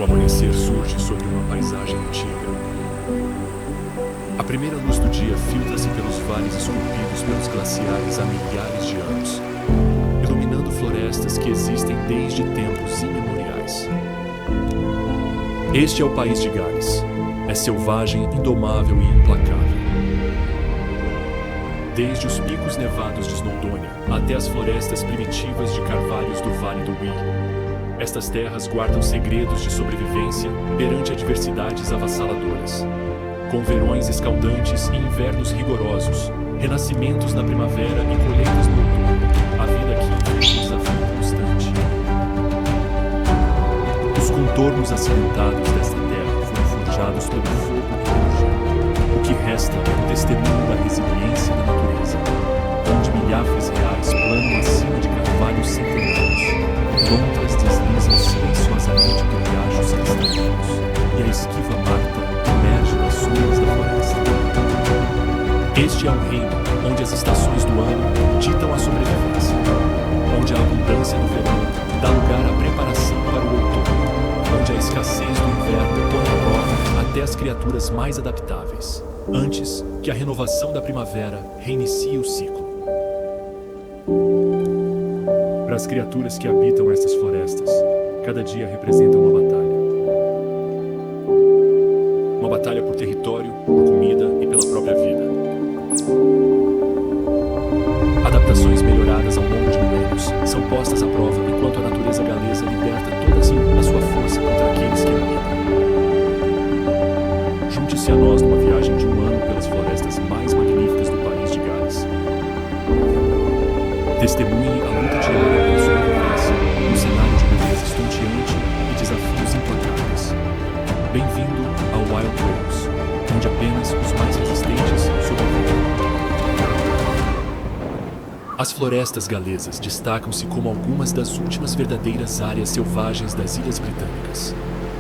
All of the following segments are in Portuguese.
O amanhecer surge sobre uma paisagem antiga. A primeira luz do dia filtra-se pelos vales esculpidos pelos glaciares há milhares de anos, iluminando florestas que existem desde tempos imemoriais. Este é o país de Gales. É selvagem, indomável e implacável. Desde os picos nevados de Snowdonia até as florestas primitivas de carvalhos do Vale do Wye, estas terras guardam segredos de sobrevivência perante adversidades avassaladoras. Com verões escaldantes e invernos rigorosos, renascimentos na primavera e colheitas no outono, a vida aqui é um desafio constante. Os contornos acidentados desta terra foram forjados pelo fogo e pelo gelo. O que resta é um testemunho da resiliência da natureza, onde milhares reais planam acima de carvalhos centenários, lontras deslizam silenciosamente por riachos cristalinos, e a esquiva Marta emerge das sombras da floresta. Este é um reino onde as estações do ano ditam a sobrevivência, onde a abundância do verão dá lugar à preparação para o outono, onde a escassez do inverno põe à prova até as criaturas mais adaptáveis, antes que a renovação da primavera reinicie o ciclo. Para as criaturas que habitam estas florestas, cada dia representa uma batalha. Uma batalha por território, por comida e pela própria vida. Adaptações melhoradas ao longo de milênios são postas à prova enquanto a natureza galesa liberta toda a sua força contra aqueles que a habitam. Junte-se a nós numa viagem de um ano pelas florestas mais magníficas do país de Gales. Testemunhe a luta diária pela sobrevivência, um cenário de beleza estonteante e desafios implacáveis. Bem-vindo ao Wild Wales, onde apenas os mais resistentes sobrevivem. As florestas galesas destacam-se como algumas das últimas verdadeiras áreas selvagens das Ilhas Britânicas.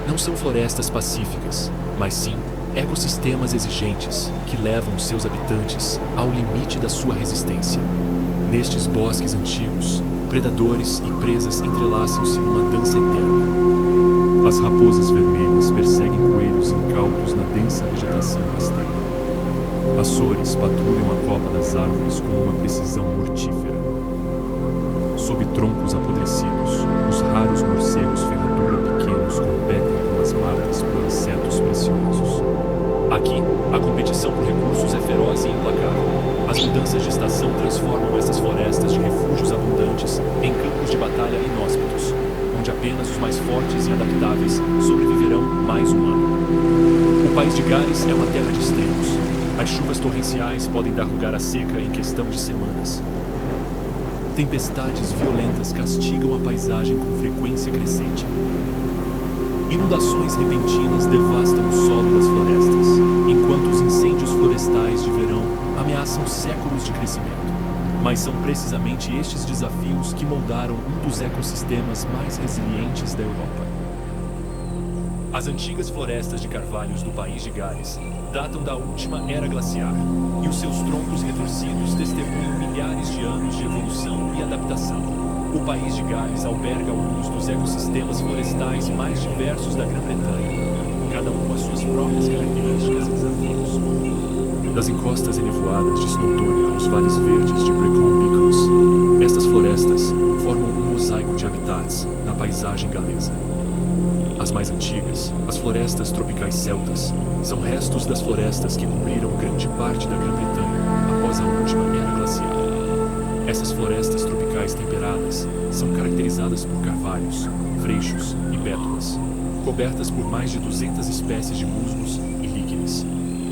Não são florestas pacíficas, mas sim ecossistemas exigentes que levam seus habitantes ao limite da sua resistência. Nestes bosques antigos, predadores e presas entrelaçam-se numa dança eterna. As raposas vermelhas perseguem coelhos incautos na densa vegetação rasteira. Açores patrulham a copa das árvores com uma precisão mortífera. Sob troncos apodrecidos, os raros morcegos ferradura pequenos competem com as marcas por insetos preciosos. Aqui, a competição por recursos é feroz e implacável. As mudanças de estação transformam essas florestas de refúgios abundantes em campos de batalha inóspitos, onde apenas os mais fortes e adaptáveis sobreviverão mais um ano. O país de Gales é uma terra de extremos. As chuvas torrenciais podem dar lugar à seca em questão de semanas. Tempestades violentas castigam a paisagem com frequência crescente. Inundações repentinas devastam o solo das florestas, enquanto os incêndios florestais de verão ameaçam séculos de crescimento. Mas são precisamente estes desafios que moldaram um dos ecossistemas mais resilientes da Europa. As antigas florestas de carvalhos do país de Gales datam da última era glaciar, e os seus troncos retorcidos testemunham milhares de anos de evolução e adaptação. O país de Gales alberga alguns dos ecossistemas florestais mais diversos da Grã-Bretanha, cada um com as suas próprias características e desafios. Das encostas enevoadas de Snowdonia aos vales verdes de Brecon Beacons, estas florestas formam um mosaico de habitats na paisagem galesa. As mais antigas, as florestas tropicais celtas, são restos das florestas que cobriram grande parte da Grã-Bretanha após a última era glaciar. Essas florestas tropicais temperadas são caracterizadas por carvalhos, freixos e bétulas, cobertas por mais de 200 espécies de musgos e líquenes.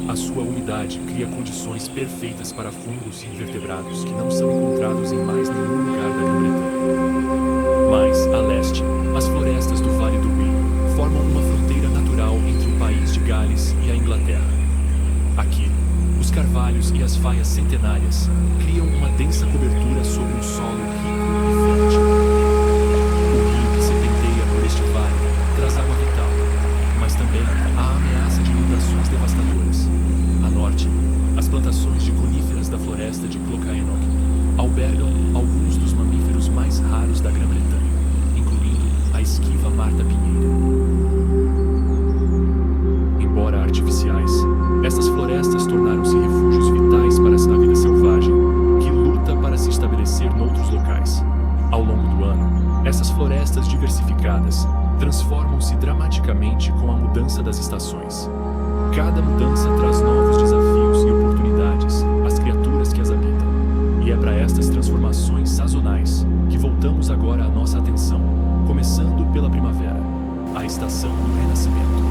A sua umidade cria condições perfeitas para fungos e invertebrados que não são encontrados em mais nenhum lugar da Grã-Bretanha. Mais a leste, as florestas do Vale do Wye formam uma fronteira natural entre o país de Gales e a Inglaterra. Aqui, os carvalhos e as faias centenárias criam uma densa cobertura sobre um solo rico e fértil. O rio que serpenteia por este vale traz água vital, mas também há ameaça de inundações devastadoras. A norte, as plantações de coníferas da floresta de Clocaennog albergam alguns dos mananciais locais. Ao longo do ano, essas florestas diversificadas transformam-se dramaticamente com a mudança das estações. Cada mudança traz novos desafios e oportunidades às criaturas que as habitam. E é para estas transformações sazonais que voltamos agora a nossa atenção, começando pela primavera, a estação do renascimento.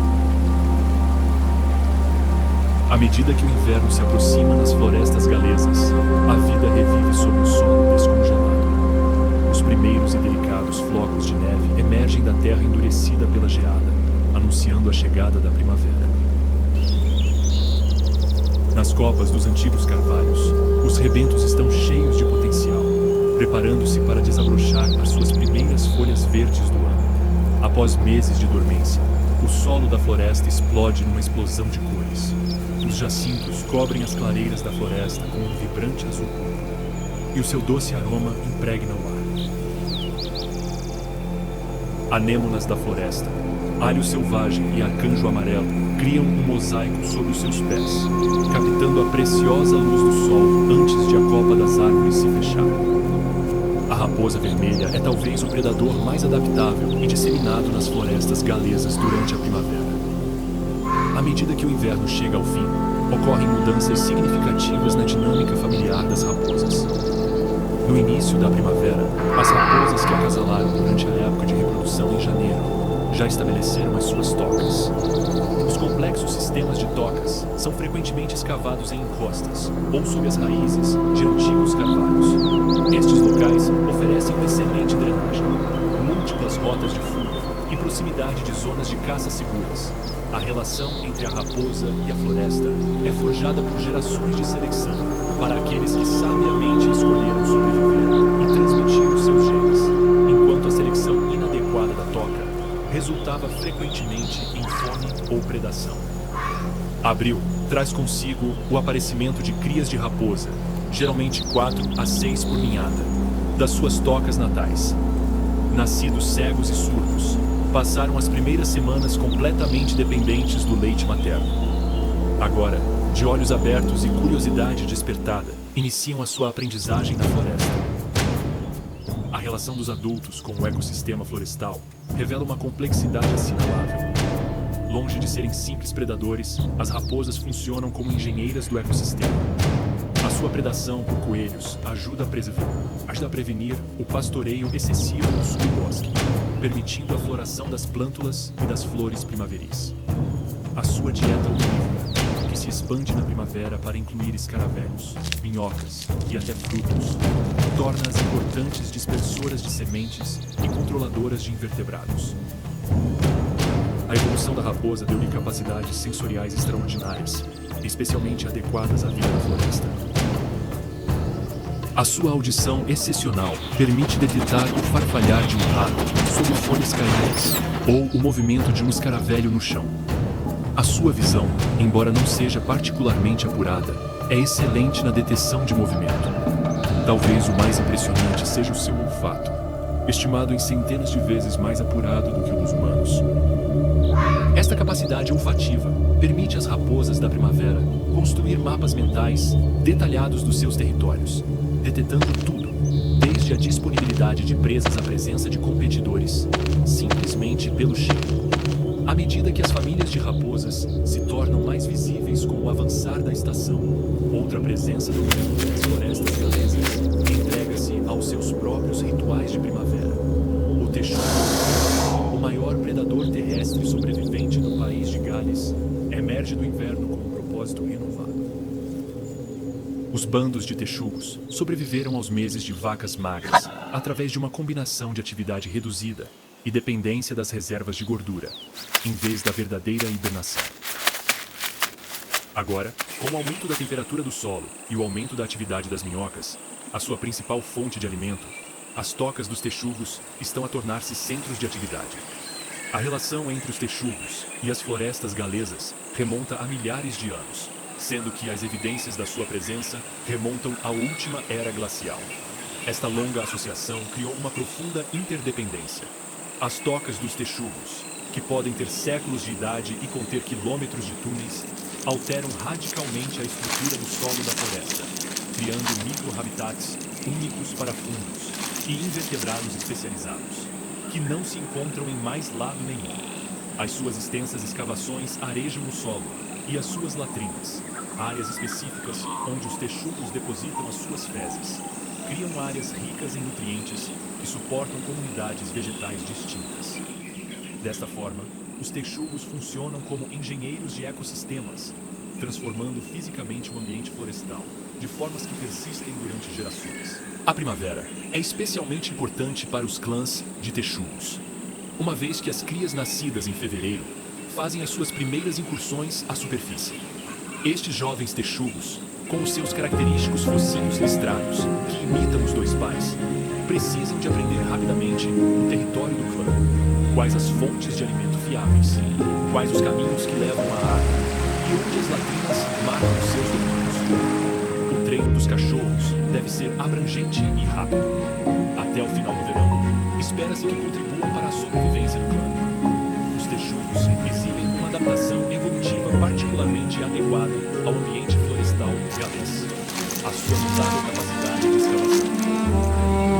À medida que o inverno se aproxima nas florestas galesas, a vida revive sob um solo descongelado. Os primeiros e delicados flocos de neve emergem da terra endurecida pela geada, anunciando a chegada da primavera. Nas copas dos antigos carvalhos, os rebentos estão cheios de potencial, preparando-se para desabrochar as suas primeiras folhas verdes do ano. Após meses de dormência, o solo da floresta explode numa explosão de cores. Os jacintos cobrem as clareiras da floresta com um vibrante azul púrpura, e o seu doce aroma impregna o ar. Anêmonas da floresta, alho selvagem e arcanjo amarelo criam um mosaico sob os seus pés, captando a preciosa luz do sol antes de a copa das árvores se fechar. A raposa vermelha é talvez o predador mais adaptável e disseminado nas florestas galesas durante a primavera. À medida que o inverno chega ao fim, ocorrem mudanças significativas na dinâmica familiar das raposas. No início da primavera, as raposas que acasalaram durante a época de reprodução em janeiro já estabeleceram as suas tocas. Os complexos sistemas de tocas são frequentemente escavados em encostas ou sob as raízes de antigos carvalhos. Estes locais oferecem uma excelente drenagem, múltiplas rotas de fuga e proximidade de zonas de caça seguras. A relação entre a raposa e a floresta é forjada por gerações de seleção para aqueles que sabiamente escolheram sobreviver e transmitir os seus genes, enquanto a seleção inadequada da toca resultava frequentemente em fome ou predação. Abril traz consigo o aparecimento de crias de raposa, geralmente 4 a 6 por ninhada, das suas tocas natais. Nascidos cegos e surdos, passaram as primeiras semanas completamente dependentes do leite materno. Agora, de olhos abertos e curiosidade despertada, iniciam a sua aprendizagem na floresta. A relação dos adultos com o ecossistema florestal revela uma complexidade assinalável. Longe de serem simples predadores, as raposas funcionam como engenheiras do ecossistema. A sua predação por coelhos ajuda a prevenir o pastoreio excessivo no subbosque, permitindo a floração das plântulas e das flores primaveris. A sua dieta onívora, que se expande na primavera para incluir escaravelhos, minhocas e até frutos, torna-as importantes dispersoras de sementes e controladoras de invertebrados. A evolução da raposa deu-lhe capacidades sensoriais extraordinárias, especialmente adequadas à vida na floresta. A sua audição excepcional permite detectar o farfalhar de um rato sob folhas caídas ou o movimento de um escaravelho no chão. A sua visão, embora não seja particularmente apurada, é excelente na detecção de movimento. Talvez o mais impressionante seja o seu olfato, estimado em centenas de vezes mais apurado do que o dos humanos. Esta capacidade olfativa permite às raposas da primavera construir mapas mentais detalhados dos seus territórios, detectando tudo, desde a disponibilidade de presas à presença de competidores, simplesmente pelo cheiro. À medida que as famílias de raposas se tornam mais visíveis com o avançar da estação, outra presença dominante nas florestas galesas entrega-se aos seus próprios rituais de primavera. O texugo, o maior predador terrestre sobrevivente no país de Gales, emerge do inverno com um propósito renovado. Os bandos de texugos sobreviveram aos meses de vacas magras através de uma combinação de atividade reduzida e dependência das reservas de gordura, em vez da verdadeira hibernação. Agora, com o aumento da temperatura do solo e o aumento da atividade das minhocas, a sua principal fonte de alimento, as tocas dos texugos estão a tornar-se centros de atividade. A relação entre os texugos e as florestas galesas remonta a milhares de anos, sendo que as evidências da sua presença remontam à última era glacial. Esta longa associação criou uma profunda interdependência. As tocas dos texugos, que podem ter séculos de idade e conter quilômetros de túneis, alteram radicalmente a estrutura do solo da floresta, criando micro-habitats únicos para fungos, e invertebrados especializados, que não se encontram em mais lado nenhum. As suas extensas escavações arejam o solo e as suas latrinas, áreas específicas onde os texugos depositam as suas fezes, criam áreas ricas em nutrientes que suportam comunidades vegetais distintas. Desta forma, os texugos funcionam como engenheiros de ecossistemas, transformando fisicamente o ambiente florestal, de formas que persistem durante gerações. A primavera é especialmente importante para os clãs de texugos, uma vez que as crias nascidas em fevereiro fazem as suas primeiras incursões à superfície. Estes jovens texugos, com os seus característicos focinhos listrados, que imitam os dois pais, precisam de aprender rapidamente o território do clã, quais as fontes de alimento fiáveis, quais os caminhos que levam à água e onde as latrinas marcam os seus domínios. O treino dos cachorros deve ser abrangente e rápido. Até o final do verão, espera-se que contribuam para a sobrevivência do clã. Os texugos exibem uma adaptação evolutiva particularmente adequada ao ambiente florestal galês. A sua notável capacidade de escavação,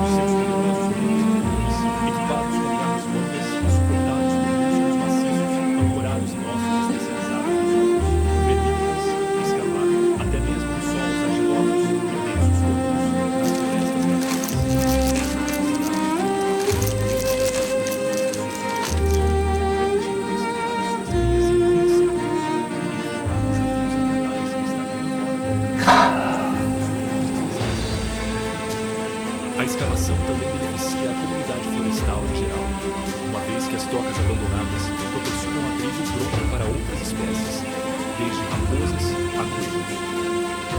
os seus poderosos brinquedos, equipados com garras longas e suportados por músculos maciços ancorados em ossos especializados nos ombros, permitem-lhes escavar até mesmo os solos argilosos e densos corpos das florestas galesas. A escavação também beneficia a comunidade florestal em geral, uma vez que as tocas abandonadas proporcionam abrigo pronto para outras espécies, desde raposas a coelhos.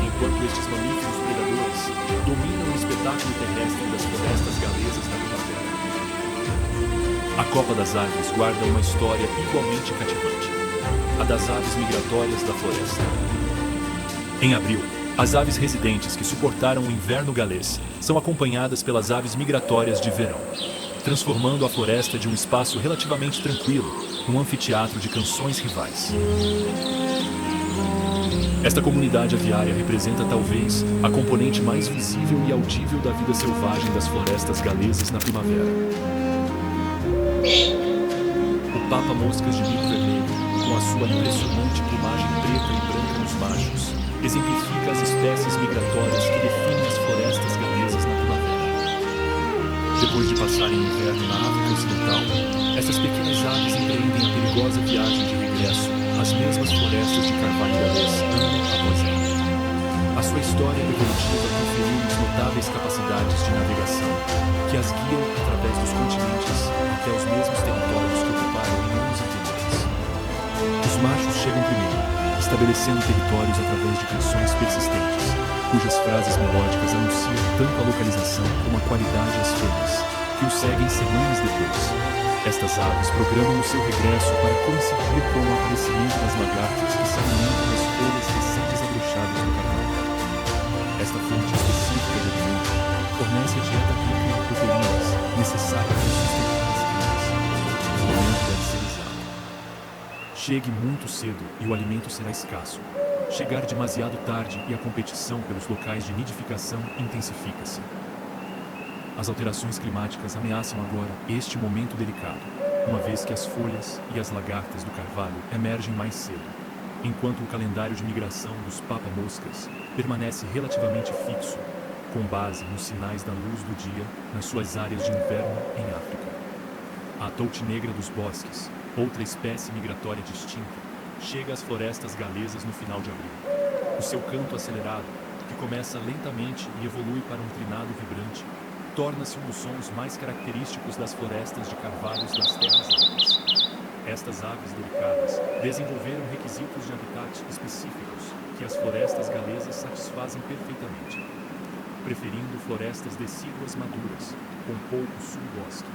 Enquanto estes mamíferos predadores dominam o espetáculo terrestre das florestas galesas na primavera. A Copa das Árvores guarda uma história igualmente cativante, a das aves migratórias da floresta. Em abril, as aves residentes que suportaram o inverno galês são acompanhadas pelas aves migratórias de verão, transformando a floresta de um espaço relativamente tranquilo num anfiteatro de canções rivais. Esta comunidade aviária representa talvez a componente mais visível e audível da vida selvagem das florestas galesas na primavera. O papa-moscas de bico vermelho, com a sua impressionante plumagem preta e branca nos machos, exemplifica as espécies migratórias que definem as florestas galesas na primavera. Depois de passarem o inverno na África Ocidental, essas pequenas aves empreendem a perigosa viagem de regresso às mesmas florestas de carvalho galês ano após ano. A sua história evolutiva conferiu-lhes notáveis capacidades de navegação, que as guiam através dos continentes até os mesmos territórios que ocuparam em anos anteriores. Os machos chegam primeiro, estabelecendo territórios através de canções persistentes, cujas frases melódicas anunciam tanto a localização como a qualidade às fêmeas, que os seguem semanas depois. Estas aves programam o seu regresso para coincidir com o aparecimento das lagartas que se alimentam das folhas recém-desabrochadas do carvalho. Esta fonte específica de alimento fornece a dieta rica em proteínas necessária para sustentar as crias. O alimento deve ser exato. Chegue muito cedo e o alimento será escasso. Chegar demasiado tarde e a competição pelos locais de nidificação intensifica-se. As alterações climáticas ameaçam agora este momento delicado, uma vez que as folhas e as lagartas do carvalho emergem mais cedo, enquanto o calendário de migração dos papa-moscas permanece relativamente fixo, com base nos sinais da luz do dia nas suas áreas de inverno em África. A touti negra dos bosques, outra espécie migratória distinta, chega às florestas galesas no final de abril. O seu canto acelerado, que começa lentamente e evolui para um trinado vibrante, torna-se um dos sons mais característicos das florestas de carvalhos das terras altas. Estas aves delicadas desenvolveram requisitos de habitat específicos que as florestas galesas satisfazem perfeitamente, preferindo florestas decíduas maduras, com pouco subbosque,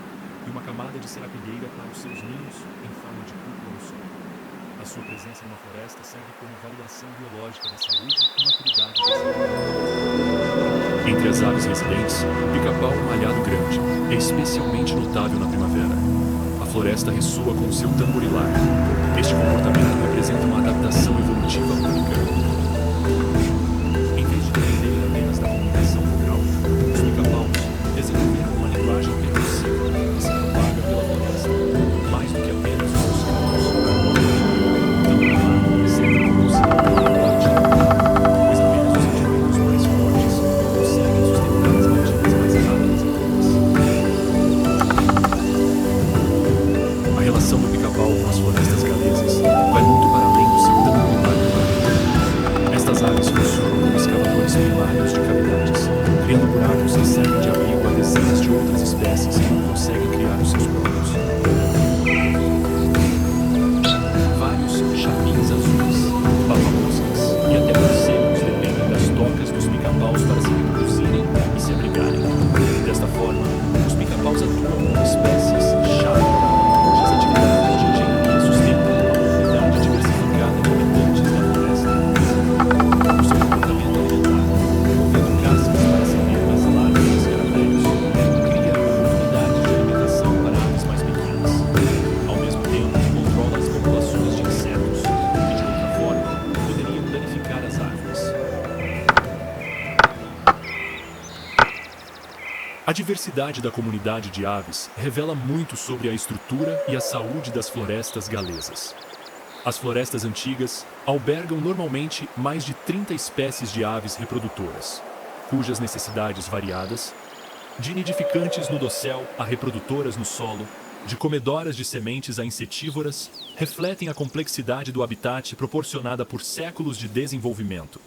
e uma camada de serapilheira para os seus ninhos em forma de cúpula no solo. A sua presença numa floresta serve como validação biológica da saúde e maturidade desse animal. Entre as aves residentes, o pica-pau malhado grande é especialmente notável na primavera. A floresta ressoa com o seu tamborilar. Este comportamento representa uma adaptação evolutiva única. Em vez de depender apenas da comunicação vocal, os pica-paus desenvolveram uma espécies que não conseguem criar os seus próprios. Vários chapins azuis, papamoscas e até morcegos dependem das tocas dos pica-paus para se reproduzirem e se abrigarem. Desta forma, os pica-paus atuam como espécies-chave cujas atividades de engenharia sustentam uma comunidade diversificada de habitantes da floresta. O seu comportamento alimentar, movendo cascas para acender as larvas de escaravelhos, cria oportunidades de alimentação para aves mais pequenas. Ao mesmo tempo, controla as populações de insetos que, de outra forma, poderiam danificar as árvores. A diversidade da comunidade de aves revela muito sobre a estrutura e a saúde das florestas galesas. As florestas antigas albergam normalmente mais de 30 espécies de aves reprodutoras, cujas necessidades variadas, de nidificantes no dossel a reprodutoras no solo, de comedoras de sementes a insetívoras, refletem a complexidade do habitat proporcionada por séculos de desenvolvimento.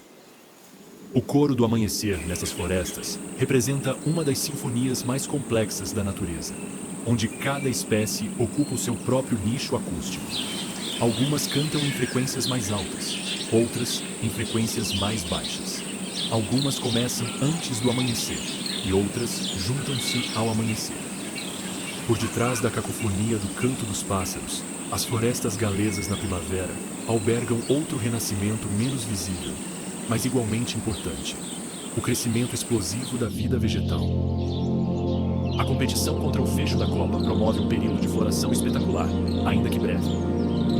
O coro do amanhecer nessas florestas representa uma das sinfonias mais complexas da natureza, onde cada espécie ocupa o seu próprio nicho acústico. Algumas cantam em frequências mais altas, outras em frequências mais baixas. Algumas começam antes do amanhecer e outras juntam-se ao amanhecer. Por detrás da cacofonia do canto dos pássaros, as florestas galesas na primavera albergam outro renascimento menos visível, mas igualmente importante: o crescimento explosivo da vida vegetal. A competição contra o fecho da copa promove um período de floração espetacular, ainda que breve.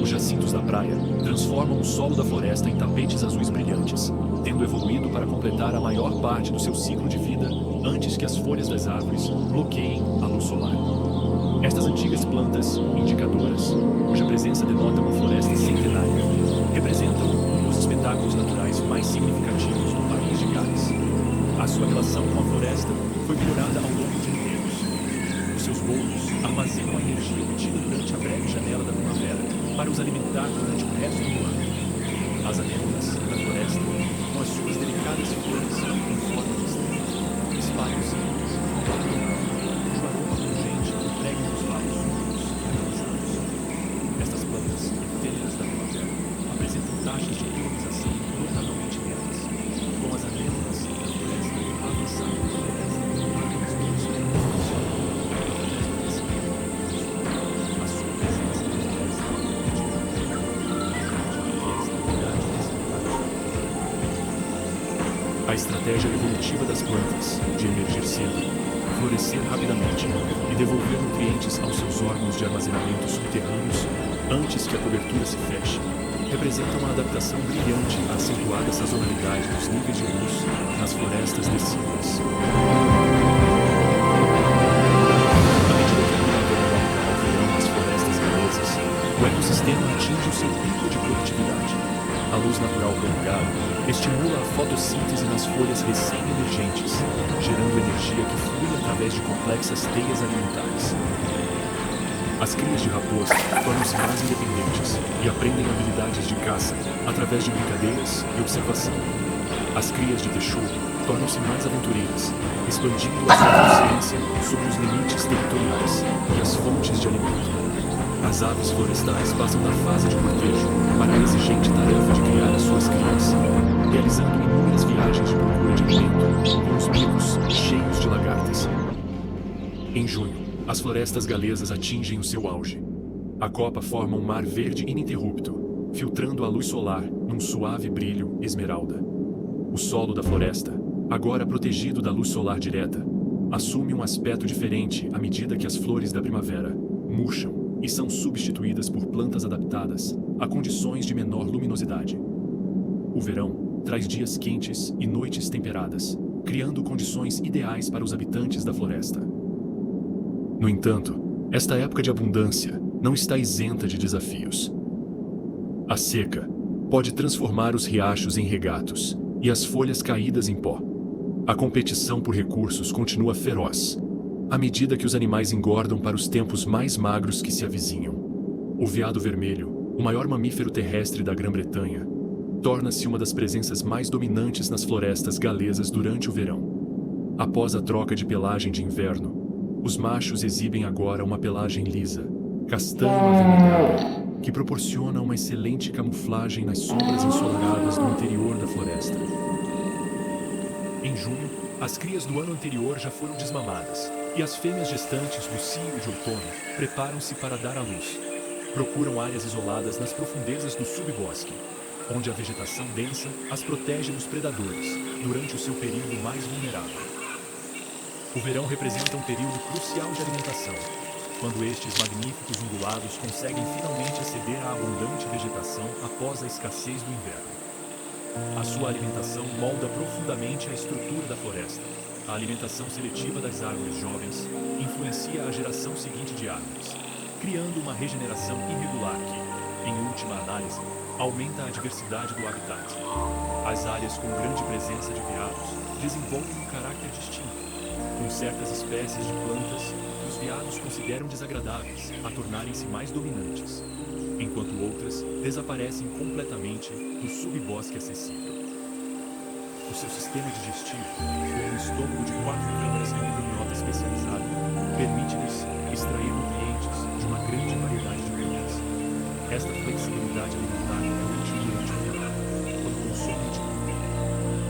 Os jacintos da praia transformam o solo da floresta em tapetes azuis brilhantes, tendo evoluído para completar a maior parte do seu ciclo de vida antes que as folhas das árvores bloqueiem a luz solar. Estas antigas plantas, indicadoras, cuja presença denota uma floresta centenária, representam um dos espetáculos naturais mais significativos do país de Gales. A sua relação com a floresta foi melhorada ao longo de milênios. Os seus boldos armazenam a energia obtida durante a breve janela da primavera para os alimentar durante o resto do ano. As anémonas da floresta, com as suas delicadas flores em forma de estrela, espalham-se cujo aroma pungente impregna os vários surdos e organizados. Estas plantas, efêmeras da primavera, apresentam taxas de polinização notavelmente lentas, com as anémonas da floresta avançando na floresta para as produções de a sua presença na floresta a estratégia evolutiva das plantas de emergir cedo, florescer rapidamente e devolver nutrientes aos seus órgãos de armazenamento subterrâneos antes que a cobertura se feche, representa uma adaptação brilhante à acentuada sazonalidade dos níveis de luz nas florestas decíduas. À medida que a primavera dá ao verão nas florestas galesas, o ecossistema atinge o seu pico de produtividade. A luz natural prolongada estimula a fotossíntese nas folhas recém-emergentes, gerando energia que flui através de complexas teias alimentares. As crias de raposa tornam-se mais independentes e aprendem habilidades de caça através de brincadeiras e observação. As crias de texugo tornam-se mais aventureiras, expandindo a sua consciência sobre os limites territoriais e as fontes de alimento. As aves florestais passam da fase de cortejo para a exigente tarefa de criar as suas crias, realizando inúmeras viagens de procura de alimento com os bicos cheios de lagartas. Em junho, as florestas galesas atingem o seu auge. A copa forma um mar verde ininterrupto, filtrando a luz solar num suave brilho esmeralda. O solo da floresta, agora protegido da luz solar direta, assume um aspecto diferente à medida que as flores da primavera murcham e são substituídas por plantas adaptadas a condições de menor luminosidade. O verão traz dias quentes e noites temperadas, criando condições ideais para os habitantes da floresta. No entanto, esta época de abundância não está isenta de desafios. A seca pode transformar os riachos em regatos e as folhas caídas em pó. A competição por recursos continua feroz, à medida que os animais engordam para os tempos mais magros que se avizinham. O veado vermelho, o maior mamífero terrestre da Grã-Bretanha, torna-se uma das presenças mais dominantes nas florestas galesas durante o verão. Após a troca de pelagem de inverno, Os machos exibem agora uma pelagem lisa, castanho avermelhada, que proporciona uma excelente camuflagem nas sombras ensolaradas do interior da floresta. Em junho, as crias do ano anterior já foram desmamadas, e as fêmeas gestantes do cio e de outono preparam-se para dar à luz. Procuram áreas isoladas nas profundezas do subbosque, onde a vegetação densa as protege dos predadores durante o seu período mais vulnerável. O verão representa um período crucial de alimentação, quando estes magníficos ungulados conseguem finalmente aceder à abundante vegetação após a escassez do inverno. A sua alimentação molda profundamente a estrutura da floresta. A alimentação seletiva das árvores jovens influencia a geração seguinte de árvores, criando uma regeneração irregular que, em última análise, aumenta a diversidade do habitat. As áreas com grande presença de veados desenvolvem um caráter distinto, com certas espécies de plantas que os veados consideram desagradáveis a tornarem-se mais dominantes, enquanto outras desaparecem completamente do subbosque acessível. O seu sistema digestivo, com um estômago de 4 câmaras com ruminota especializada, permite-lhes extrair nutrientes de uma grande variedade de plantas. Esta flexibilidade alimentar é útil durante o verão, quando consome de tudo,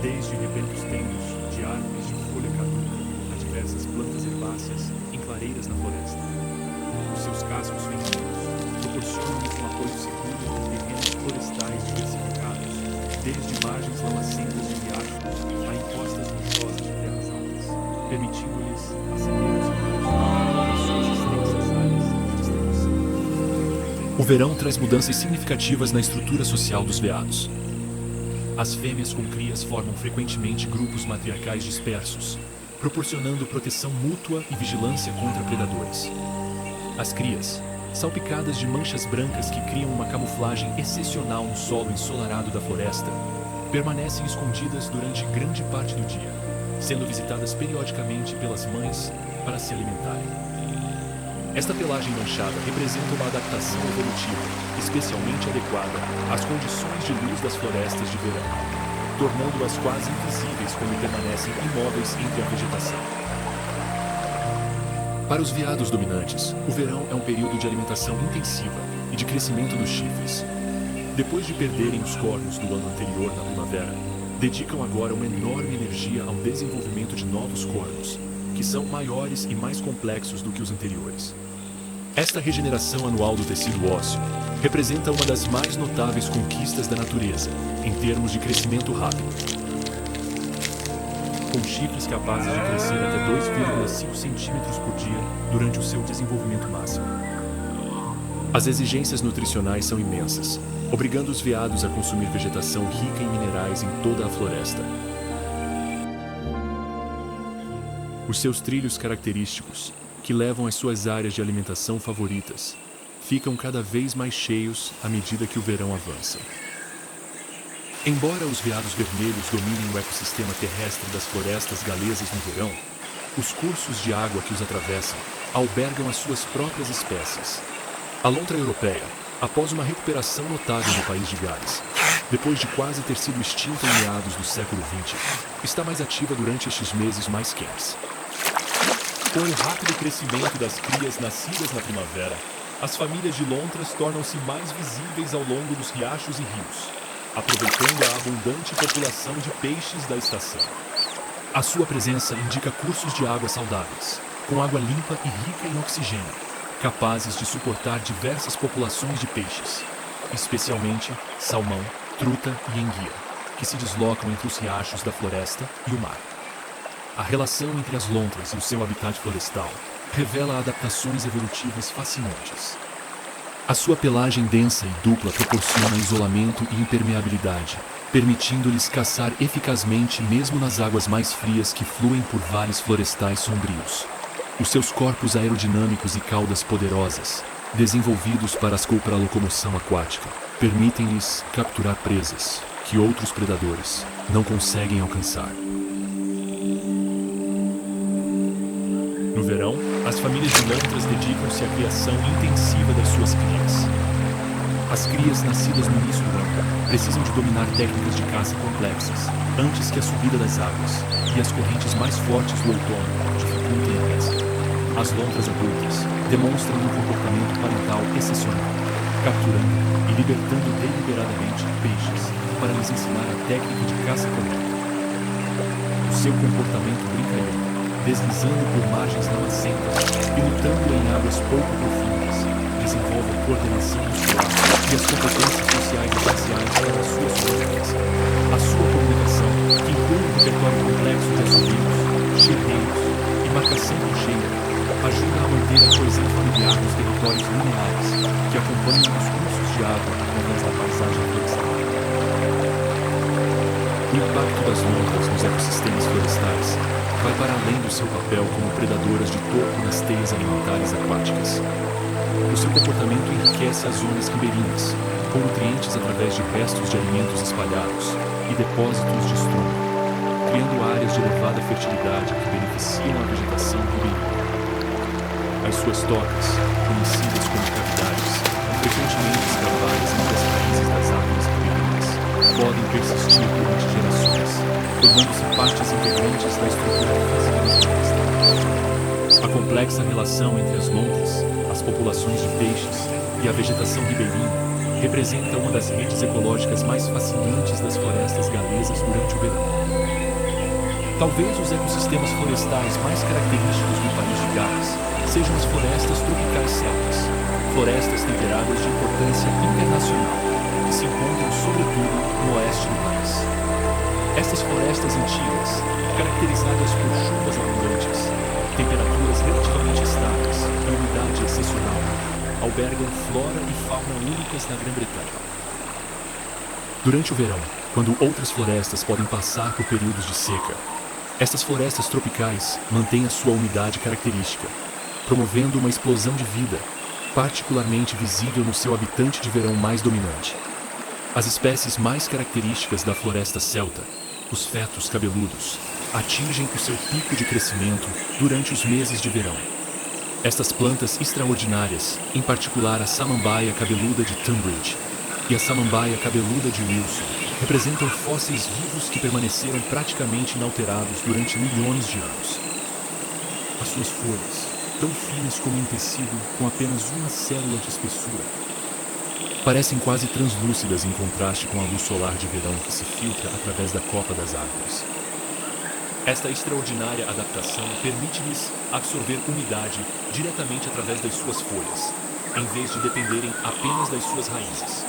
desde rebentos tenros de árvores de folha caduca a diversas plantas herbáceas em clareiras na floresta. Os seus cascos fendidos proporcionam-lhes um apoio seguro em terrenos florestais diversificados, desde margens lamacentas de riachos a encostas rochosas de terras altas, permitindo-lhes aceder aos recursos das suas extensas áreas de distribuição. O verão traz mudanças significativas na estrutura social dos veados. As fêmeas com crias formam frequentemente grupos matriarcais dispersos, proporcionando proteção mútua e vigilância contra predadores. As crias, salpicadas de manchas brancas que criam uma camuflagem excepcional no solo ensolarado da floresta, permanecem escondidas durante grande parte do dia, sendo visitadas periodicamente pelas mães para se alimentarem. Esta pelagem manchada representa uma adaptação evolutiva, especialmente adequada às condições de luz das florestas de verão, tornando-as quase invisíveis quando permanecem imóveis entre a vegetação. Para os veados dominantes, o verão é um período de alimentação intensiva e de crescimento dos chifres. Depois de perderem os cornos do ano anterior na primavera, dedicam agora uma enorme energia ao desenvolvimento de novos cornos, que são maiores e mais complexos do que os anteriores. Esta regeneração anual do tecido ósseo representa uma das mais notáveis conquistas da natureza, em termos de crescimento rápido. Com chifres capazes de crescer até 2,5 centímetros por dia durante o seu desenvolvimento máximo. As exigências nutricionais são imensas, obrigando os veados a consumir vegetação rica em minerais em toda a floresta. Os seus trilhos característicos, que levam às suas áreas de alimentação favoritas, ficam cada vez mais cheios à medida que o verão avança. Embora os veados vermelhos dominem o ecossistema terrestre das florestas galesas no verão, os cursos de água que os atravessam albergam as suas próprias espécies. A lontra europeia, após uma recuperação notável no país de Gales, depois de quase ter sido extinta em meados do século XX, está mais ativa durante estes meses mais quentes. Com o rápido crescimento das crias nascidas na primavera, as famílias de lontras tornam-se mais visíveis ao longo dos riachos e rios, aproveitando a abundante população de peixes da estação. A sua presença indica cursos de água saudáveis, com água limpa e rica em oxigênio, capazes de suportar diversas populações de peixes, especialmente salmão, truta e enguia, que se deslocam entre os riachos da floresta e o mar. A relação entre as lontras e o seu habitat florestal revela adaptações evolutivas fascinantes. A sua pelagem densa e dupla proporciona isolamento e impermeabilidade, permitindo-lhes caçar eficazmente mesmo nas águas mais frias que fluem por vales florestais sombrios. Os seus corpos aerodinâmicos e caudas poderosas, desenvolvidos para a locomoção aquática, permitem-lhes capturar presas que outros predadores não conseguem alcançar. No verão, as famílias de lontras dedicam-se à criação intensiva das suas crias. As crias nascidas no início do ano precisam de dominar técnicas de caça complexas antes que a subida das águas e as correntes mais fortes do outono dificultem a caça. As lontras adultas demonstram um comportamento parental excepcional, capturando e libertando deliberadamente peixes para lhes ensinar a técnica de caça-coleta. O seu comportamento brincalhão, deslizando por margens lamacentas e lutando em águas pouco profundas, desenvolve a coordenação muscular e as competências sociais essenciais para as suas sobrevivências. A sua comunicação, que inclui um repertório complexo de assobios, chirreios e marcação com cheiro, ajuda a manter a coesão familiar nos territórios lineares que acompanham os cursos de água através da paisagem flexional. O impacto das lontras nos ecossistemas florestais vai para além do seu papel como predadoras de topo nas teias alimentares aquáticas. O seu comportamento enriquece as zonas ribeirinhas, com nutrientes através de restos de alimentos espalhados e depósitos de estrume, criando áreas de elevada fertilidade que beneficiam a vegetação ribeirinha. As suas tocas, conhecidas como cavidades, frequentemente escavadas entre as raízes das árvores ribeirinhas, podem persistir durante gerações, tornando-se partes integrantes da estrutura física da floresta. A complexa relação entre as lontras, as populações de peixes e a vegetação ribeirinha representa uma das redes ecológicas mais fascinantes das florestas galesas durante o verão. Talvez os ecossistemas florestais mais característicos do país de Gales sejam as florestas tropicais celtas, florestas temperadas de importância internacional, que se encontram sobretudo no oeste do país. Estas florestas antigas, caracterizadas por chuvas abundantes, temperaturas relativamente estáveis e umidade excepcional, albergam flora e fauna únicas na Grã-Bretanha. Durante o verão, quando outras florestas podem passar por períodos de seca, estas florestas tropicais mantêm a sua umidade característica, promovendo uma explosão de vida, particularmente visível no seu habitante de verão mais dominante. As espécies mais características da floresta celta, os fetos cabeludos, atingem o seu pico de crescimento durante os meses de verão. Estas plantas extraordinárias, em particular a samambaia cabeluda de Tunbridge e a samambaia cabeluda de Wilson, representam fósseis vivos que permaneceram praticamente inalterados durante milhões de anos. As suas folhas, tão finas como um tecido com apenas uma célula de espessura, parecem quase translúcidas em contraste com a luz solar de verão que se filtra através da copa das árvores. Esta extraordinária adaptação permite-lhes absorver umidade diretamente através das suas folhas, em vez de dependerem apenas das suas raízes,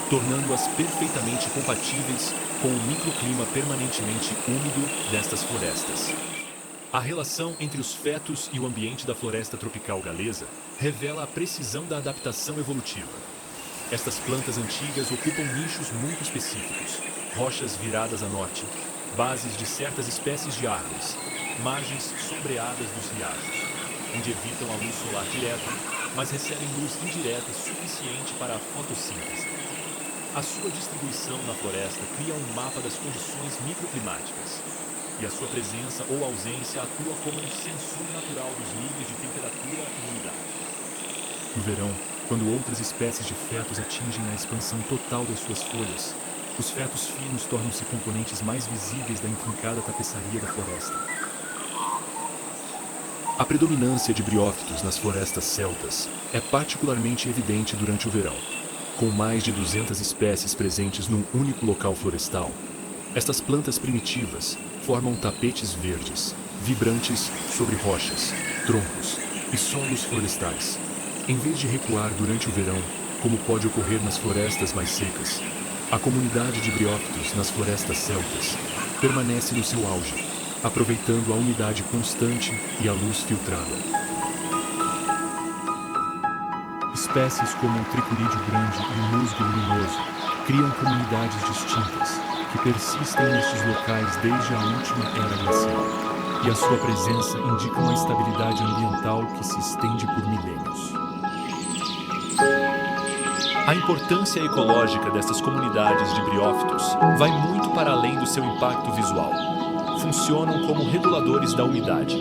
tornando-as perfeitamente compatíveis com o microclima permanentemente úmido destas florestas. A relação entre os fetos e o ambiente da floresta tropical galesa revela a precisão da adaptação evolutiva. Estas plantas antigas ocupam nichos muito específicos, rochas viradas a norte, bases de certas espécies de árvores, margens sombreadas dos riachos, onde evitam a luz solar direta, mas recebem luz indireta suficiente para a fotossíntese. A sua distribuição na floresta cria um mapa das condições microclimáticas, e a sua presença ou ausência atua como um sensor natural dos níveis de temperatura e umidade. No verão, quando outras espécies de fetos atingem a expansão total das suas folhas, os fetos finos tornam-se componentes mais visíveis da intrincada tapeçaria da floresta. A predominância de briófitos nas florestas celtas é particularmente evidente durante o verão. Com mais de 200 espécies presentes num único local florestal, estas plantas primitivas formam tapetes verdes, vibrantes sobre rochas, troncos e solos florestais. Em vez de recuar durante o verão, como pode ocorrer nas florestas mais secas, a comunidade de briófitos nas florestas celtas permanece no seu auge, aproveitando a umidade constante e a luz filtrada. Espécies como o tricurídeo grande e o musgo luminoso criam comunidades distintas que persistem nestes locais desde a última era glacial, e a sua presença indica uma estabilidade ambiental que se estende por milênios. A importância ecológica dessas comunidades de briófitos vai muito para além do seu impacto visual. Funcionam como reguladores da umidade,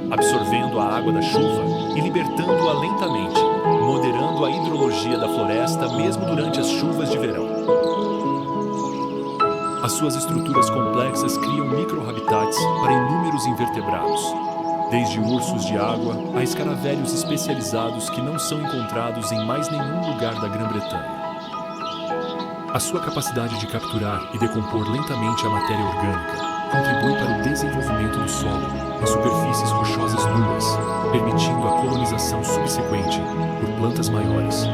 absorvendo a água da chuva e libertando-a lentamente, moderando a hidrologia da floresta mesmo durante as chuvas de verão. As suas estruturas complexas criam micro-habitats para inúmeros invertebrados, desde ursos de água a escaravelhos especializados que não são encontrados em mais nenhum lugar da Grã-Bretanha. A sua capacidade de capturar e decompor lentamente a matéria orgânica contribui para o desenvolvimento do solo em superfícies rochosas nuas, permitindo a colonização subsequente por plantas maiores.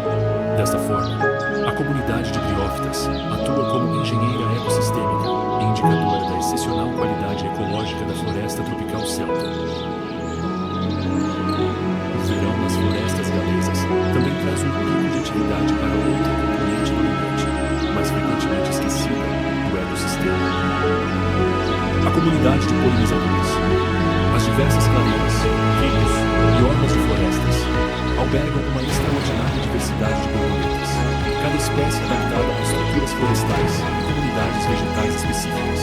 Desta forma, a comunidade de briófitas atua como engenheira ecossistêmica e indicadora da excepcional qualidade ecológica da floresta tropical celta. O verão nas florestas galesas também traz um pico de atividade para outra componente dominante, mais frequentemente esquecida, do ecossistema. A comunidade de polinizadores. As diversas clareiras, rios e orlas de florestas albergam uma extraordinária diversidade de borboletas, cada espécie adaptada a estruturas florestais e comunidades vegetais específicas.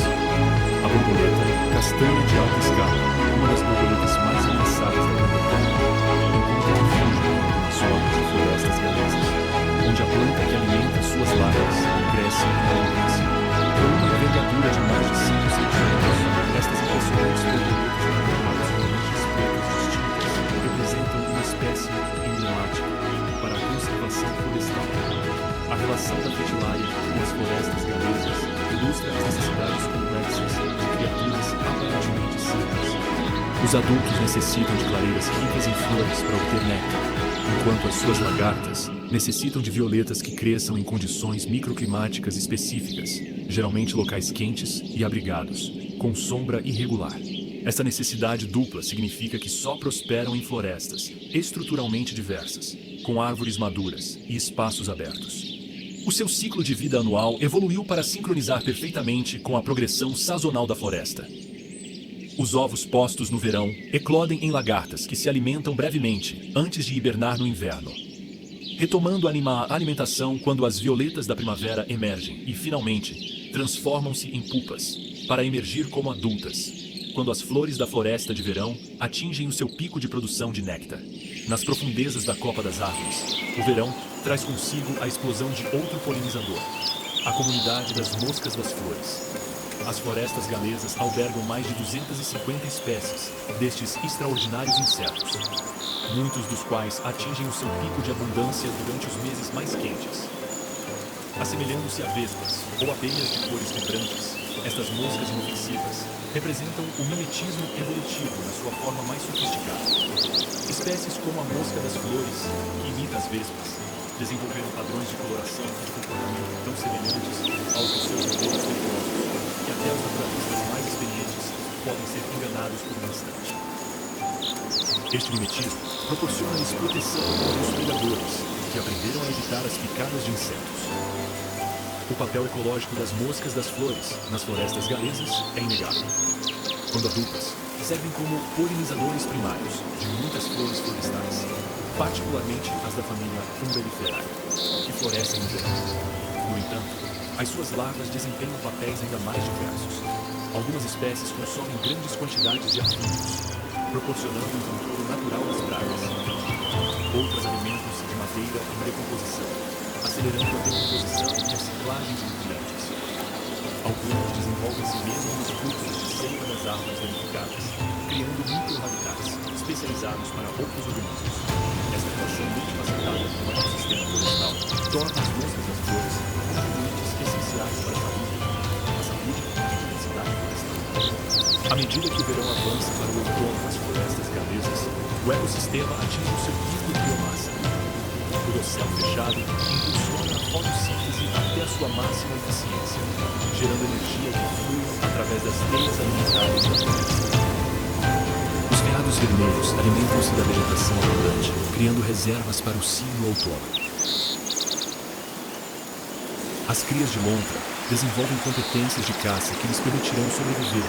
A borboleta castanha de alta escala, uma das borboletas mais ameaçadas da Grã-Bretanha, encontra refúgio nas orlas de florestas galesas, onde a planta que alimenta suas larvas cresce e prolonga-se. Com uma envergadura de mais de 5 centímetros, estas impressionantes borboletas naturais com manchas pretas distintas representam uma espécie emblemática para a conservação florestal. A relação da frutilária com as florestas galesas ilustra as necessidades complexas de criaturas aparentemente simples. Os adultos necessitam de clareiras ricas em flores para obter néctar, enquanto as suas lagartas necessitam de violetas que cresçam em condições microclimáticas específicas, geralmente locais quentes e abrigados, com sombra irregular. Esta necessidade dupla significa que só prosperam em florestas estruturalmente diversas, com árvores maduras e espaços abertos. O seu ciclo de vida anual evoluiu para sincronizar perfeitamente com a progressão sazonal da floresta. Os ovos postos no verão eclodem em lagartas que se alimentam brevemente antes de hibernar no inverno, retomando a alimentação quando as violetas da primavera emergem e, finalmente, transformam-se em pupas, para emergir como adultas, quando as flores da floresta de verão atingem o seu pico de produção de néctar. Nas profundezas da copa das árvores, o verão traz consigo a explosão de outro polinizador, a comunidade das moscas das flores. As florestas galesas albergam mais de 250 espécies destes extraordinários insetos, muitos dos quais atingem o seu pico de abundância durante os meses mais quentes. Assemelhando-se a vespas ou abelhas de cores vibrantes, estas moscas inofensivas representam o mimetismo evolutivo na sua forma mais sofisticada. Espécies como a mosca das flores, que imita as vespas, desenvolveram padrões de coloração e de comportamento tão semelhantes aos dos seus modelos perigosos, que até os naturalistas mais experientes podem ser enganados por um instante. Este mimetismo proporciona-lhes proteção contra os predadores, que aprenderam a evitar as picadas de insetos. O papel ecológico das moscas das flores nas florestas galesas é inegável. Quando adultas, servem como polinizadores primários de muitas flores florestais, particularmente as da família Umbelliferae, que florescem no verão. No entanto, as suas larvas desempenham papéis ainda mais diversos. Algumas espécies consomem grandes quantidades de anfíbios, proporcionando um controle natural das pragas. Outras alimentam-se de madeira em decomposição, acelerando a decomposição e a ciclagem de nutrientes. Algumas desenvolvem-se mesmo nos fluxos de seiva das árvores danificadas, criando micro-habitats especializados para outros organismos. Esta relação multifacetada com o ecossistema florestal torna as moscas das flores componentes essenciais para a saúde e a diversidade florestal. À medida que o verão avança para o outono nas florestas galesas, o ecossistema atinge o seu pico de biomassa. O dossel fechado impulsiona a fotossíntese até a sua máxima eficiência, gerando energia que flui através das teias alimentares da floresta. Os veados vermelhos alimentam-se da vegetação abundante, criando reservas para o cio no outono. As crias de lontra desenvolvem competências de caça que lhes permitirão sobreviver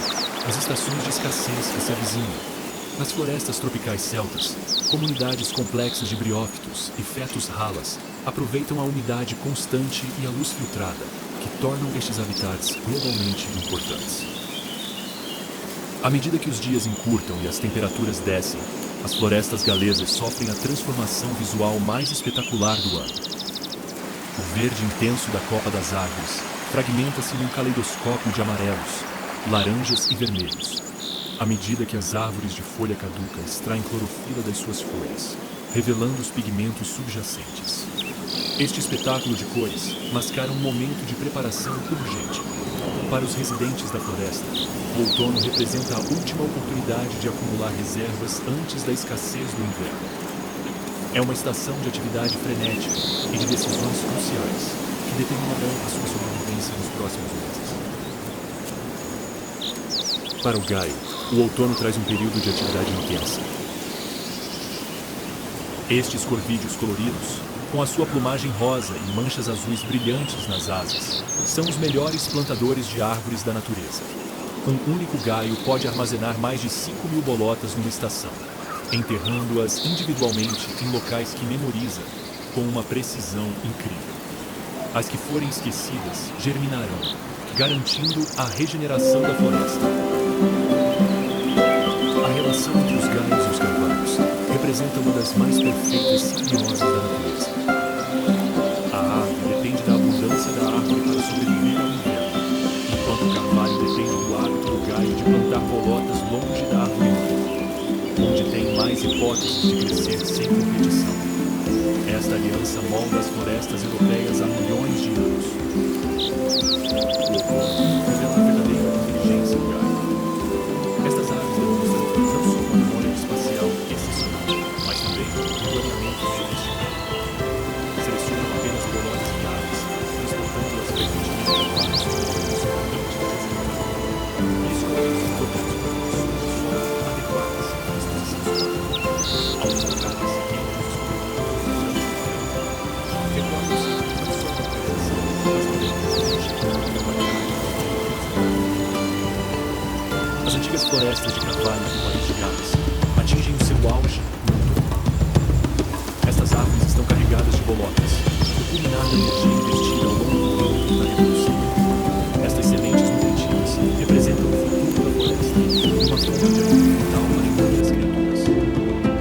às estações de escassez que se avizinham. Nas florestas tropicais celtas, comunidades complexas de briófitos e fetos ralas aproveitam a umidade constante e a luz filtrada, que tornam estes habitats globalmente importantes. À medida que os dias encurtam e as temperaturas descem, as florestas galesas sofrem a transformação visual mais espetacular do ano. O verde intenso da copa das árvores fragmenta-se num caleidoscópio de amarelos, laranjas e vermelhos, à medida que as árvores de folha caduca extraem clorofila das suas folhas, revelando os pigmentos subjacentes. Este espetáculo de cores mascara um momento de preparação urgente. Para os residentes da floresta, o outono representa a última oportunidade de acumular reservas antes da escassez do inverno. É uma estação de atividade frenética e de decisões cruciais que determinarão a sua sobrevivência nos próximos meses. Para o Gaio, o outono traz um período de atividade intensa. Estes corvídeos coloridos, com a sua plumagem rosa e manchas azuis brilhantes nas asas, são os melhores plantadores de árvores da natureza. Um único gaio pode armazenar mais de 5.000 bolotas numa estação, enterrando-as individualmente em locais que memoriza com uma precisão incrível. As que forem esquecidas germinarão, garantindo a regeneração da floresta. A relação entre os gaios e os carvalhos representa uma das mais perfeitas simbioses da natureza. A árvore depende da abundância da árvore para sobreviver ao inverno, enquanto o carvalho depende do hábito do gaio de plantar bolotas longe da árvore mãe, onde tem mais hipóteses de crescer sem competição. Esta aliança molda as florestas europeias há milhões de anos. O outono revela a verdadeira inteligência do gaio. Estas aves demonstram não só uma memória espacial excepcional, mas também um planeamento sofisticado. Selecionam apenas bolotas viáveis, transportando-as frequentemente para vários pontos antes de desenvolver. Escolhem os produtos adequadas à disposição solar. Ao colocar-as em recordam-se não só da prevenção, mas também da qualidade. As antigas florestas de carvalho do País de Gales atingem o seu auge no outono. Estas árvores estão carregadas de bolotas, o culminar da energia investida ao longo do tempo na revolução. Estas sementes nutritivas representam o futuro da floresta, uma fonte de alimento vital para inúmeras criaturas.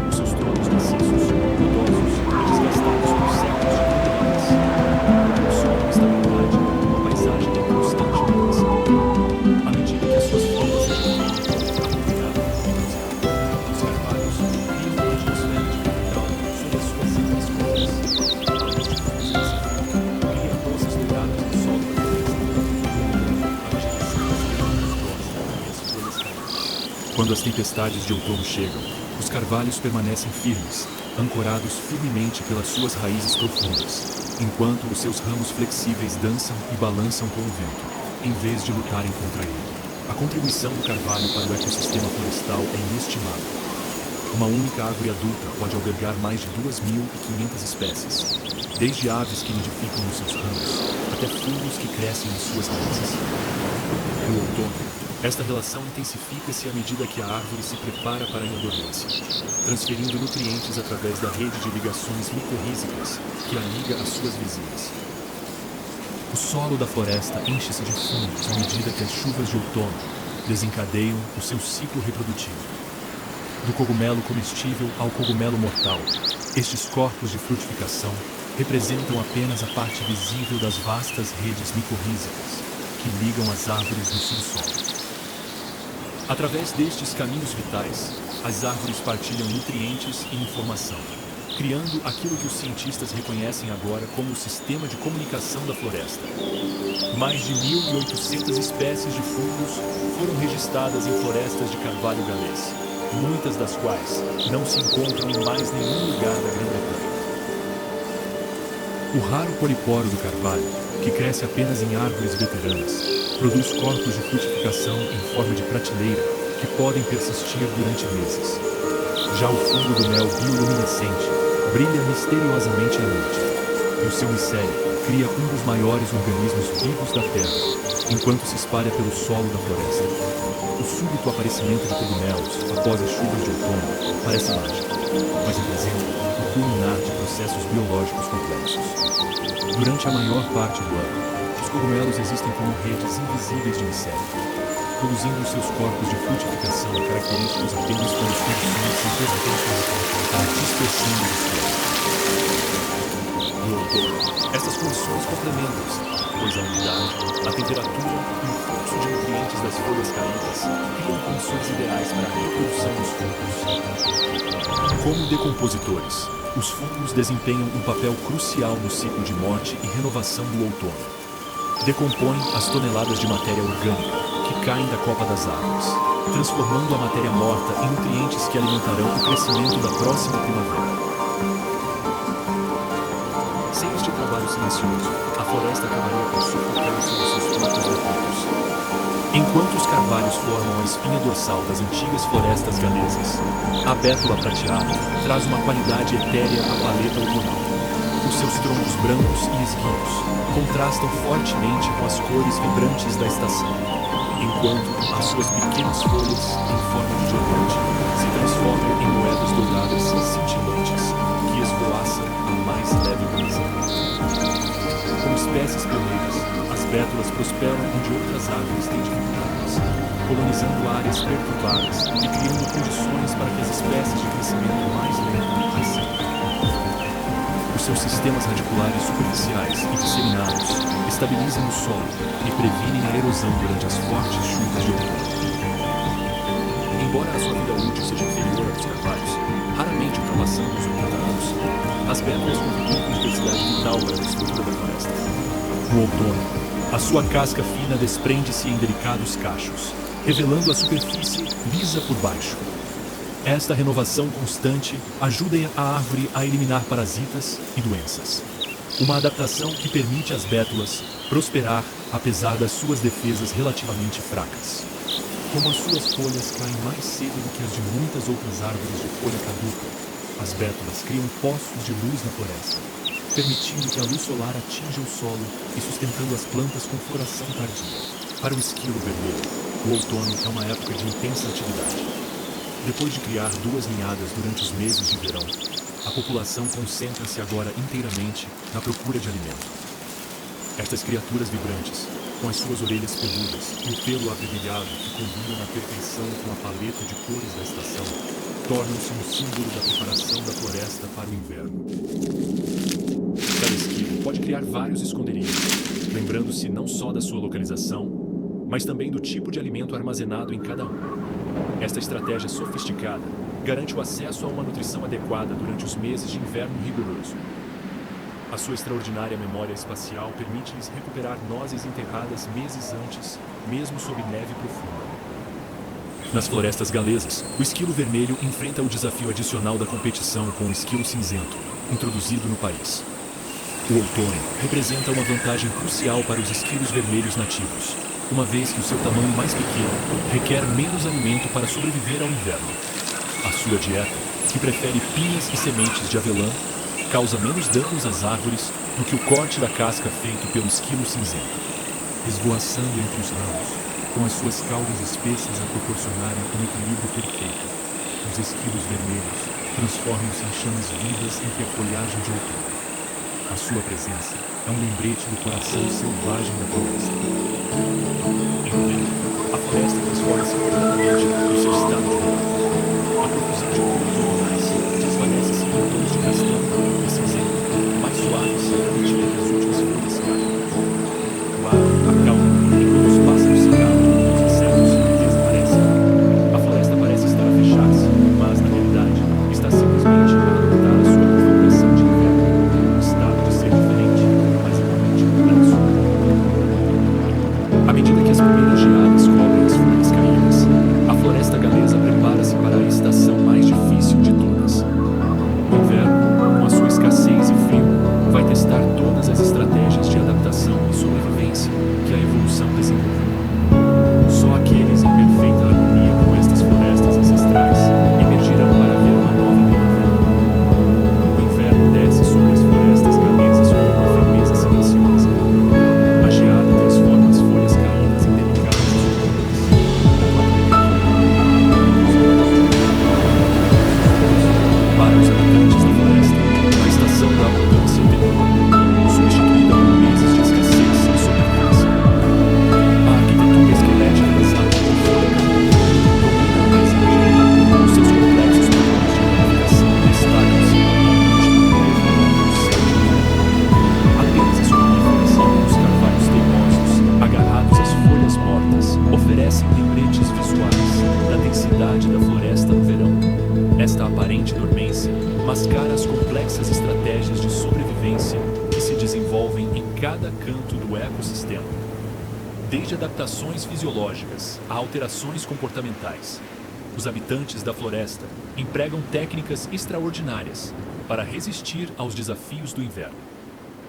Os seus troncos maciços, podosos e desgastados por séculos de toneladas proporcionam estabilidade e uma paisagem em constante mudança. À medida que as suas folhas se acompanhado os carvalhos criam uma atmosfera de capital sobre as suas amplas folhas. Além de criam bolsas douradas no solo da floresta, a vegetação das gosta e as folhas caem. Quando as tempestades de outono chegam, os carvalhos permanecem firmes, ancorados firmemente pelas suas raízes profundas, enquanto os seus ramos flexíveis dançam e balançam com o vento, em vez de lutarem contra ele. A contribuição do carvalho para o ecossistema florestal é inestimável. Uma única árvore adulta pode albergar mais de 2.500 espécies, desde aves que nidificam nos seus ramos, até fungos que crescem em suas raízes. No outono, esta relação intensifica-se à medida que a árvore se prepara para a endormência, transferindo nutrientes através da rede de ligações micorrízicas que a liga às suas vizinhas. O solo da floresta enche-se de fungos à medida que as chuvas de outono desencadeiam o seu ciclo reprodutivo. Do cogumelo comestível ao cogumelo mortal, estes corpos de frutificação representam apenas a parte visível das vastas redes micorrízicas que ligam as árvores no subsolo. Através destes caminhos vitais, as árvores partilham nutrientes e informação, criando aquilo que os cientistas reconhecem agora como o sistema de comunicação da floresta. Mais de 1.800 espécies de fungos foram registradas em florestas de carvalho galês, muitas das quais não se encontram em mais nenhum lugar da Grã-Bretanha. O raro poliporo do carvalho, que cresce apenas em árvores veteranas, produz corpos de frutificação em forma de prateleira que podem persistir durante meses. Já o fungo do mel bioluminescente brilha misteriosamente à noite, e o seu micélio cria um dos maiores organismos vivos da Terra, enquanto se espalha pelo solo da floresta. O súbito aparecimento de cogumelos após as chuvas de outono parece mágico, mas representa o culminar de processos biológicos complexos. Durante a maior parte do ano, os cogumelos existem como redes invisíveis de micélio, produzindo os seus corpos de frutificação característicos apenas quando as condições se apresentam à dispersão dos flores. No outono, estas condições complementam-se, pois a umidade, a temperatura e o fluxo de nutrientes das folhas caídas criam condições ideais para a reprodução dos fungos. Como decompositores, os fungos desempenham um papel crucial no ciclo de morte e renovação do outono. Decompõem as toneladas de matéria orgânica que caem da copa das árvores, transformando a matéria morta em nutrientes que alimentarão o crescimento da próxima primavera. Sem este trabalho silencioso, a floresta acabaria por sufocar sob seus próprios defeitos. Enquanto os carvalhos formam a espinha dorsal das antigas florestas galesas, a bétula prateada traz uma qualidade etérea à paleta outonal. Os seus troncos brancos e esguios contrastam fortemente com as cores vibrantes da estação, enquanto as suas pequenas folhas, em forma de diamante, se transformam em moedas douradas cintilantes que esvoaçam a mais leve brisa. Como espécies pioneiras, as bétulas prosperam onde outras árvores têm dificuldades, colonizando áreas perturbadas e criando condições para que as espécies de crescimento mais lento ascendam. Os seus sistemas radiculares superficiais e disseminados estabilizam o solo e previnem a erosão durante as fortes chuvas de outono. Embora a sua vida útil seja inferior à dos carvalhos, raramente ultrapassando os 80 anos, as bétulas contribuem com diversidade vital para a estrutura da floresta. No outono, a sua casca fina desprende-se em delicados cachos, revelando a superfície lisa por baixo. Esta renovação constante ajuda a árvore a eliminar parasitas e doenças. Uma adaptação que permite às bétulas prosperar apesar das suas defesas relativamente fracas. Como as suas folhas caem mais cedo do que as de muitas outras árvores de folha caduca, as bétulas criam poços de luz na floresta, permitindo que a luz solar atinja o solo e sustentando as plantas com floração tardia. Para o esquilo vermelho, o outono é uma época de intensa atividade. Depois de criar 2 ninhadas durante os meses de verão, a população concentra-se agora inteiramente na procura de alimento. Estas criaturas vibrantes, com as suas orelhas peludas e o pelo avermelhado que combina na perfeição com a paleta de cores da estação, tornam-se um símbolo da preparação da floresta para o inverno. Cada esquilo pode criar vários esconderijos, lembrando-se não só da sua localização, mas também do tipo de alimento armazenado em cada um. Esta estratégia sofisticada garante o acesso a uma nutrição adequada durante os meses de inverno rigoroso. A sua extraordinária memória espacial permite-lhes recuperar nozes enterradas meses antes, mesmo sob neve profunda. Nas florestas galesas, o esquilo vermelho enfrenta o desafio adicional da competição com o esquilo cinzento, introduzido no país. O outono representa uma vantagem crucial para os esquilos vermelhos nativos, uma vez que o seu tamanho mais pequeno requer menos alimento para sobreviver ao inverno. A sua dieta, que prefere pinhas e sementes de avelã, causa menos danos às árvores do que o corte da casca feito pelo esquilo cinzento, esvoaçando entre os ramos, com as suas caudas espessas a proporcionarem um equilíbrio perfeito. Os esquilos vermelhos transformam-se em chamas vivas entre a folhagem de outono. A sua presença é um lembrete do coração selvagem da floresta. Em novembro, a floresta transforma-se completamente no seu estado de verão. A profusão de cores hormonais desvanece-se em tons de castanho e cinzento, mais suaves à medida que as últimas folhas caem. O ar acalma enquanto os pássaros se calam e os insetos desaparecem. A floresta parece estar a fechar-se, mas na realidade está simplesmente a adoptar a sua configuração de inverno, um estado de ser diferente, mas igualmente complexo. À medida que as primeiras geadas cobrem as folhas caídas, a floresta galesa prepara-se para a estação mais difícil de todas. ecossistema. Desde adaptações fisiológicas a alterações comportamentais, os habitantes da floresta empregam técnicas extraordinárias para resistir aos desafios do inverno.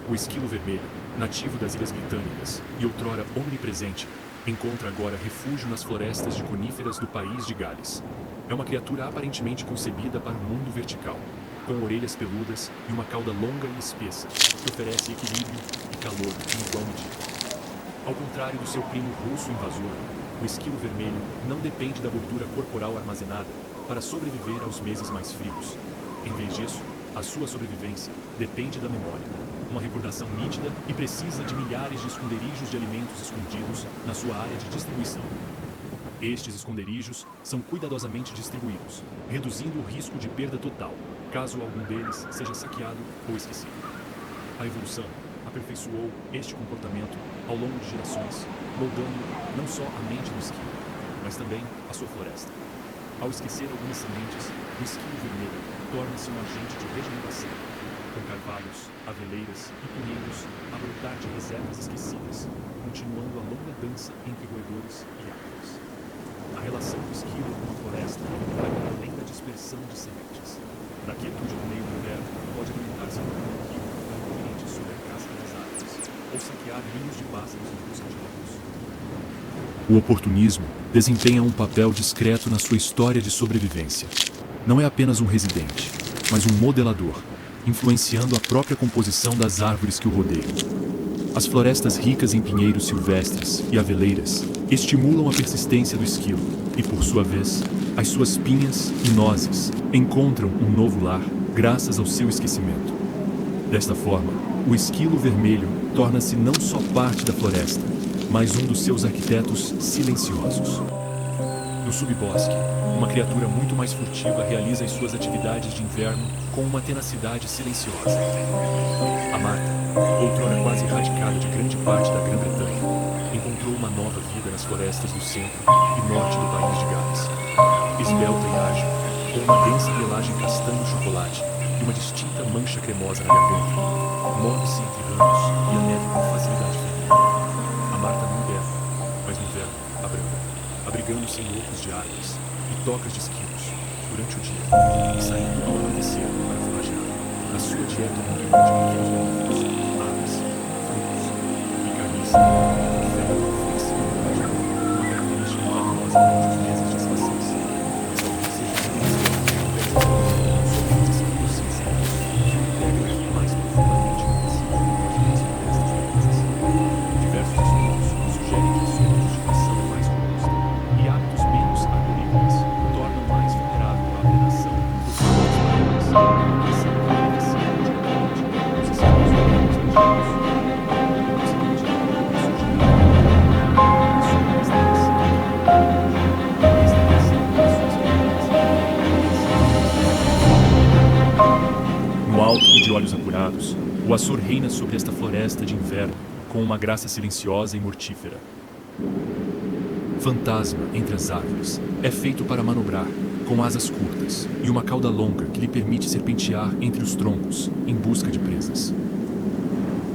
O esquilo vermelho, nativo das Ilhas Britânicas e outrora omnipresente, encontra agora refúgio nas florestas de coníferas do país de Gales. É uma criatura aparentemente concebida para o mundo vertical, com orelhas peludas e uma cauda longa e espessa, que oferece equilíbrio e calor em igual medida. Ao contrário do seu primo russo invasor, o esquilo vermelho não depende da gordura corporal armazenada para sobreviver aos meses mais frios. Em vez disso, a sua sobrevivência depende da memória, uma recordação nítida e precisa de milhares de esconderijos de alimentos escondidos na sua área de distribuição. Estes esconderijos são cuidadosamente distribuídos, reduzindo o risco de perda total, caso algum deles seja saqueado ou esquecido. A evolução aperfeiçoou este comportamento ao longo de gerações, moldando não só a mente do esquilo, mas também a sua floresta. Ao esquecer algumas sementes, o esquilo vermelho torna-se um agente de regeneração, com carvalhos, aveleiras e pinheiros a brotar de reservas esquecidas, continuando a longa dança entre roedores e árvores. A relação do esquilo com a floresta vai para além da dispersão de sementes. Na quietude do meio do inverno, pode alimentar-se de um esquilo inconveniente sobre a casca das árvores, ou saquear ninhos de pássaros em busca de recursos. O oportunismo desempenha um papel discreto na sua história de sobrevivência. Não é apenas um residente, mas um modelador, influenciando a própria composição das árvores que o rodeiam. As florestas ricas em pinheiros silvestres e aveleiras estimulam a persistência do esquilo e, por sua vez, as suas pinhas e nozes encontram um novo lar graças ao seu esquecimento. Desta forma, o esquilo vermelho torna-se não só parte da floresta, mas um dos seus arquitetos silenciosos. No subbosque, uma criatura muito mais furtiva realiza as suas atividades de inverno com uma tenacidade silenciosa. A Marta, outrora quase erradicada de grande parte da Grã-Bretanha, encontrou uma nova vida nas florestas do centro e norte do país de Gales. Esbelta e ágil, com uma densa pelagem castanho-chocolate e uma distinta mancha cremosa na garganta, move-se entre ramos e a neve com facilidade feminina. A Marta não berra, mas no inverno abranda, abrigando-se em ocos de árvores e tocas de esquilos durante o dia, e saindo ao amanhecer para forragear. A sua dieta inclui de pequenos mamíferos, aves, frutos e carniça, oferta flexibilidade, uma característica valiosa durante os meses de escassez. Mas talvez seja sobre os desafios cinzentos que o integram mais profundamente no tecido das florestas galesas. Diversos estudos sugerem que a sua vegetação é mais robusta e hábitos menos arborícolas tornam mais vulnerável à predação dos animais maiores, que são característicos dos esquilos vermelhos nativos. No alto e de olhos apurados, o Açor reina sobre esta floresta de inverno com uma graça silenciosa e mortífera. Fantasma entre as árvores, é feito para manobrar, com asas curtas e uma cauda longa que lhe permite serpentear entre os troncos em busca de presas.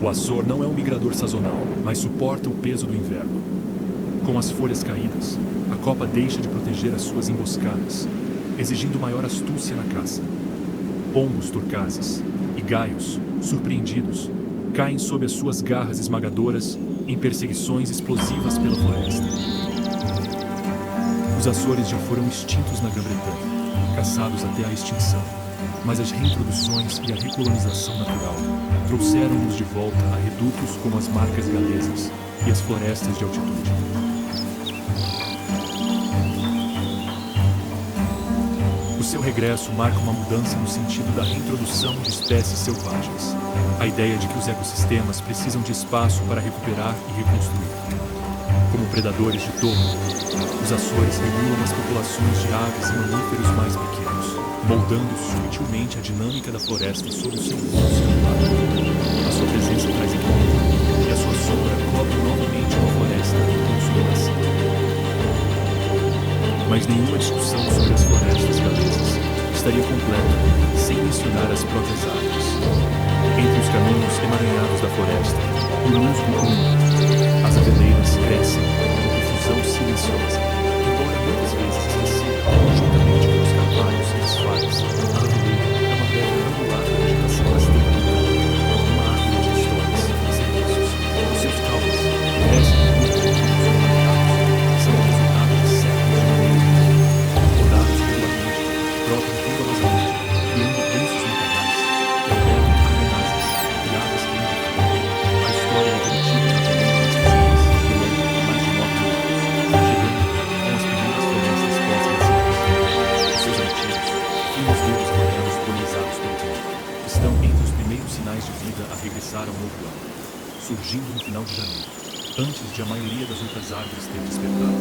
O Açor não é um migrador sazonal, mas suporta o peso do inverno. Com as folhas caídas, a copa deixa de proteger as suas emboscadas, exigindo maior astúcia na caça. Pombos turcazes e gaios, surpreendidos, caem sob as suas garras esmagadoras em perseguições explosivas pela floresta. Os Açores já foram extintos na Grã-Bretanha, caçados até a extinção, mas as reintroduções e a recolonização natural trouxeram-nos de volta a redutos como as marcas galesas e as florestas de altitude. O seu regresso marca uma mudança no sentido da reintrodução de espécies selvagens. A ideia de que os ecossistemas precisam de espaço para recuperar e reconstruir. Como predadores de topo, os Açores regulam as populações de aves e mamíferos mais pequenos, moldando sutilmente a dinâmica da floresta sob o seu voo celular. A sua presença traz equilíbrio e a sua sombra cobre novamente uma floresta em consolidação. Mas nenhuma discussão sobre as florestas galesas estaria completa sem mencionar as próprias árvores. Entre os caminhos emaranhados da floresta, e o musgo úmido. As aveleiras crescem com profusão silenciosa, embora muitas vezes esquecida, juntamente com os carvalhos e as fagas. A aveleira é uma pedra angular de vegetação bastante urbana, uma árvore de histórias e serviços. Os seus caules crescem com os ornamentados, são o resultado de séculos de manejo, podados regularmente, brotam vigorosamente, criando lenços maternais que albergam argamazes, piadas que indicam a história evolutiva da família das fazendas, que lembra mais de 9 mil anos, chegando com as primeiras florestas pós-glaciais. Seus antigos, finos dedos amarelos polinizados pelo vento, estão entre os primeiros sinais de vida a regressar ao novo ano, surgindo no final de janeiro, antes de a maioria das outras árvores ter despertado.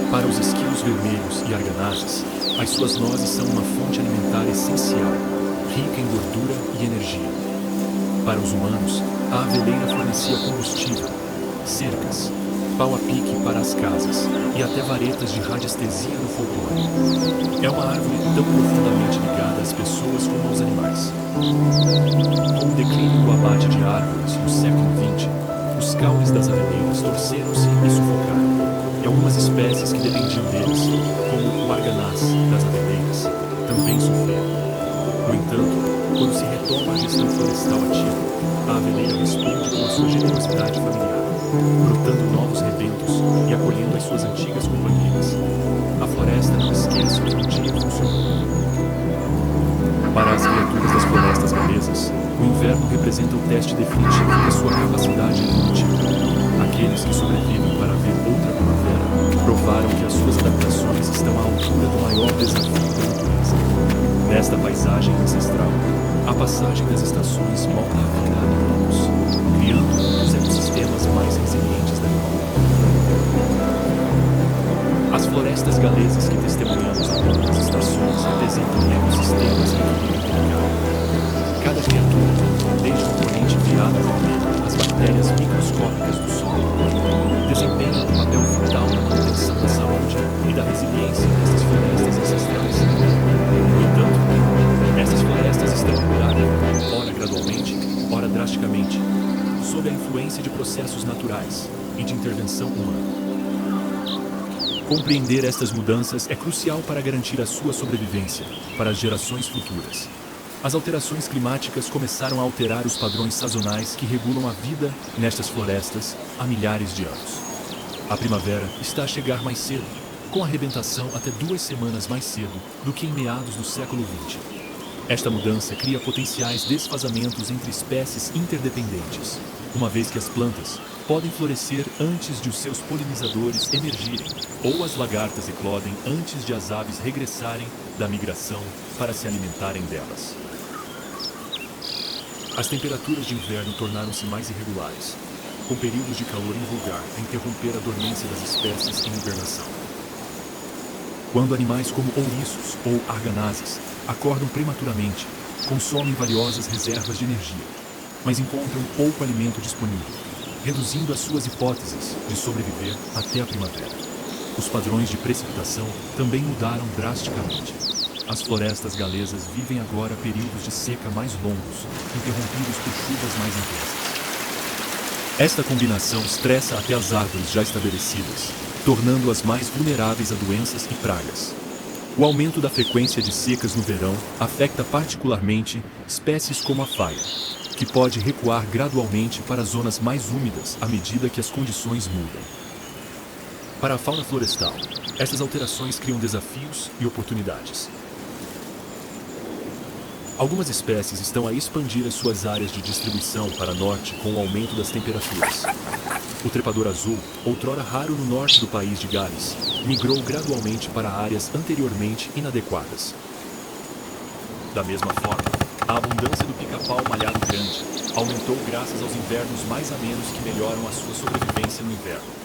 Para os esquilos vermelhos e arganazes, as suas nozes são uma fonte alimentar essencial, rica em gordura e energia. Para os humanos, a aveleira fornecia combustível, cercas, pau a pique para as casas e até varetas de radiestesia no folclore. É uma árvore tão profundamente ligada às pessoas como aos animais. Com o declínio do abate de árvores no século XX, os caules das aveleiras torceram-se e sufocaram, e algumas espécies que dependiam deles, como o arganaz das aveleiras, também sofreram. No entanto, quando se retoma a gestão florestal ativa, a aveleira responde com a sua generosidade familiar, brotando novos rebentos e acolhendo as suas antigas companheiras. A floresta não esquece o que um dia funcionou. Para as criaturas das florestas galesas, o inverno representa o teste definitivo da sua capacidade evolutiva. Aqueles que sobrevivem para ver outra primavera provaram que as suas adaptações estão à altura do maior desafio da natureza. Nesta paisagem ancestral, a passagem das estações molda a vida há milênios, criando um dos ecossistemas mais resilientes da humanidade. As florestas galesas que testemunhamos ao longo das estações representam ecossistemas em equilíbrio delicado. Cada criatura, desde o componente enviado vermelho às bactérias microscópicas do solo, desempenha um papel vital na manutenção da saúde e da resiliência destas florestas ancestrais. No entanto, essas florestas estão mudando, ora gradualmente, ora drasticamente, sob a influência de processos naturais e de intervenção humana. Compreender estas mudanças é crucial para garantir a sua sobrevivência para as gerações futuras. As alterações climáticas começaram a alterar os padrões sazonais que regulam a vida nestas florestas há milhares de anos. A primavera está a chegar mais cedo, com a arrebentação até 2 semanas mais cedo do que em meados do século XX. Esta mudança cria potenciais desfasamentos entre espécies interdependentes, uma vez que as plantas podem florescer antes de os seus polinizadores emergirem, ou as lagartas eclodem antes de as aves regressarem da migração para se alimentarem delas. As temperaturas de inverno tornaram-se mais irregulares, com períodos de calor invulgar a interromper a dormência das espécies em hibernação. Quando animais como ouriços ou arganazes acordam prematuramente, consomem valiosas reservas de energia, mas encontram pouco alimento disponível, reduzindo as suas hipóteses de sobreviver até a primavera. Os padrões de precipitação também mudaram drasticamente. As florestas galesas vivem agora períodos de seca mais longos, interrompidos por chuvas mais intensas. Esta combinação estressa até as árvores já estabelecidas, tornando-as mais vulneráveis a doenças e pragas. O aumento da frequência de secas no verão afeta particularmente espécies como a faia, que pode recuar gradualmente para zonas mais úmidas à medida que as condições mudam. Para a fauna florestal, estas alterações criam desafios e oportunidades. Algumas espécies estão a expandir as suas áreas de distribuição para norte com o aumento das temperaturas. O trepador azul, outrora raro no norte do país de Gales, migrou gradualmente para áreas anteriormente inadequadas. Da mesma forma, a abundância do pica-pau malhado grande aumentou graças aos invernos mais amenos que melhoram a sua sobrevivência no inverno.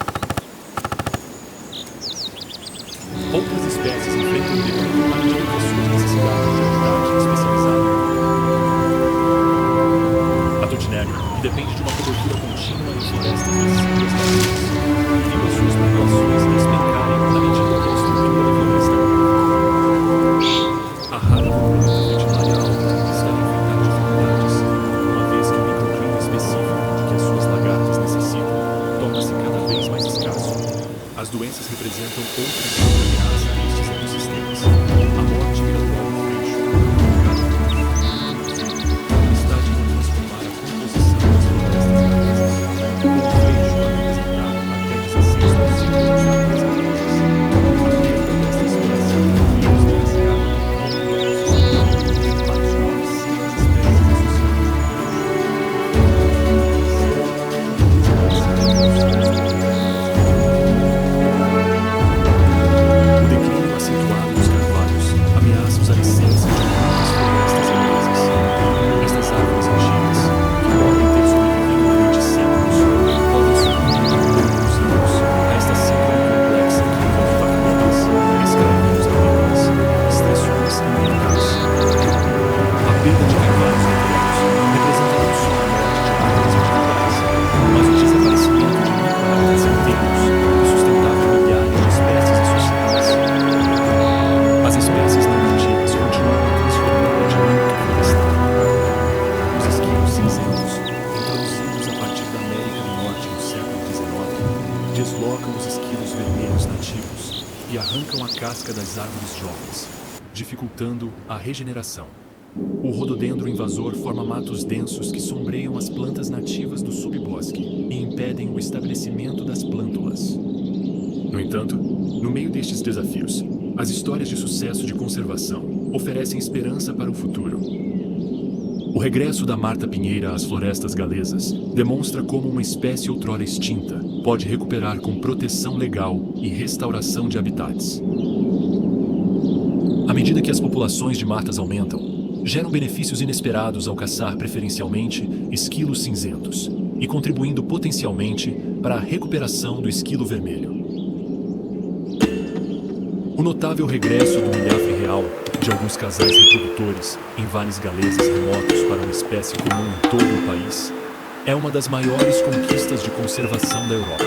Outras espécies enfrentam o declínio à medida que suas necessidades de habitat especializado. A totinegra, que depende de uma cobertura contínua em florestas deciduas maduras, viu as suas populações despencarem na medida que a estrutura da floresta. A rara borboleta ordinária alta está a enfrentar dificuldades, uma vez que o microclima específico que as suas lagartas e arrancam a casca das árvores jovens, dificultando a regeneração. O rododendro invasor forma matos densos que sombreiam as plantas nativas do subbosque e impedem o estabelecimento das plântulas. No entanto, no meio destes desafios, as histórias de sucesso de conservação oferecem esperança para o futuro. O regresso da marta-pinheira às florestas galesas demonstra como uma espécie outrora extinta pode recuperar com proteção legal e restauração de habitats. À medida que as populações de martas aumentam, geram benefícios inesperados ao caçar preferencialmente esquilos cinzentos e contribuindo potencialmente para a recuperação do esquilo vermelho. O notável regresso do milhafre real de alguns casais reprodutores em vales galeses remotos para uma espécie comum em todo o país é uma das maiores conquistas de conservação da Europa.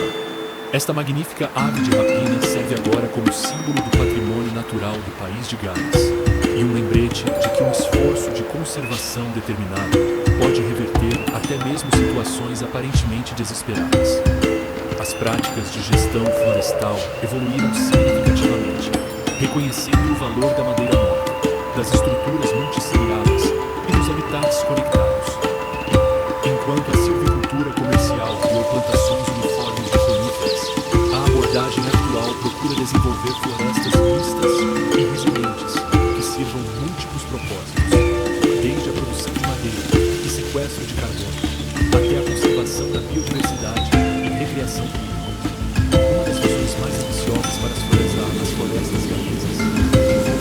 Esta magnífica ave de rapina serve agora como símbolo do patrimônio natural do país de Gales e um lembrete de que um esforço de conservação determinado pode reverter até mesmo situações aparentemente desesperadas. As práticas de gestão florestal evoluíram significativamente, reconhecendo o valor da madeira morta, das estruturas multisseriadas e dos habitats conectados. Enquanto a silvicultura comercial criou plantações uniformes de coníferas, a abordagem atual procura desenvolver florestas mistas e resilientes que sirvam múltiplos propósitos, desde a produção de madeira e sequestro de carbono, até a conservação da biodiversidade e recreação pública. Uma das visões mais ambiciosas para as florestas galesas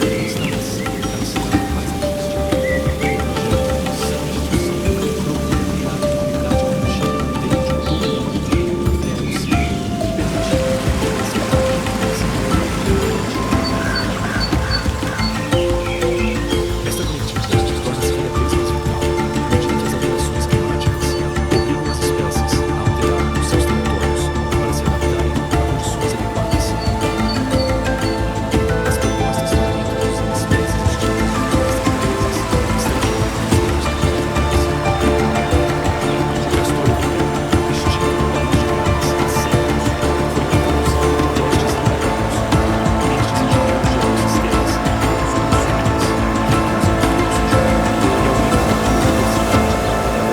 é a instalação da cidade mais esta conectividade torna-se cada vez mais vital, mediante as alterações climáticas, obrigam as espécies a alterar os seus territórios para se adaptarem a condições adequadas. As propostas para introduzir espécies distintas de florestas galesas estão o castor europeu, extinto no país de Gales há séculos, foi introduzido em testes limitados. Estes engenheiros de ecossistemas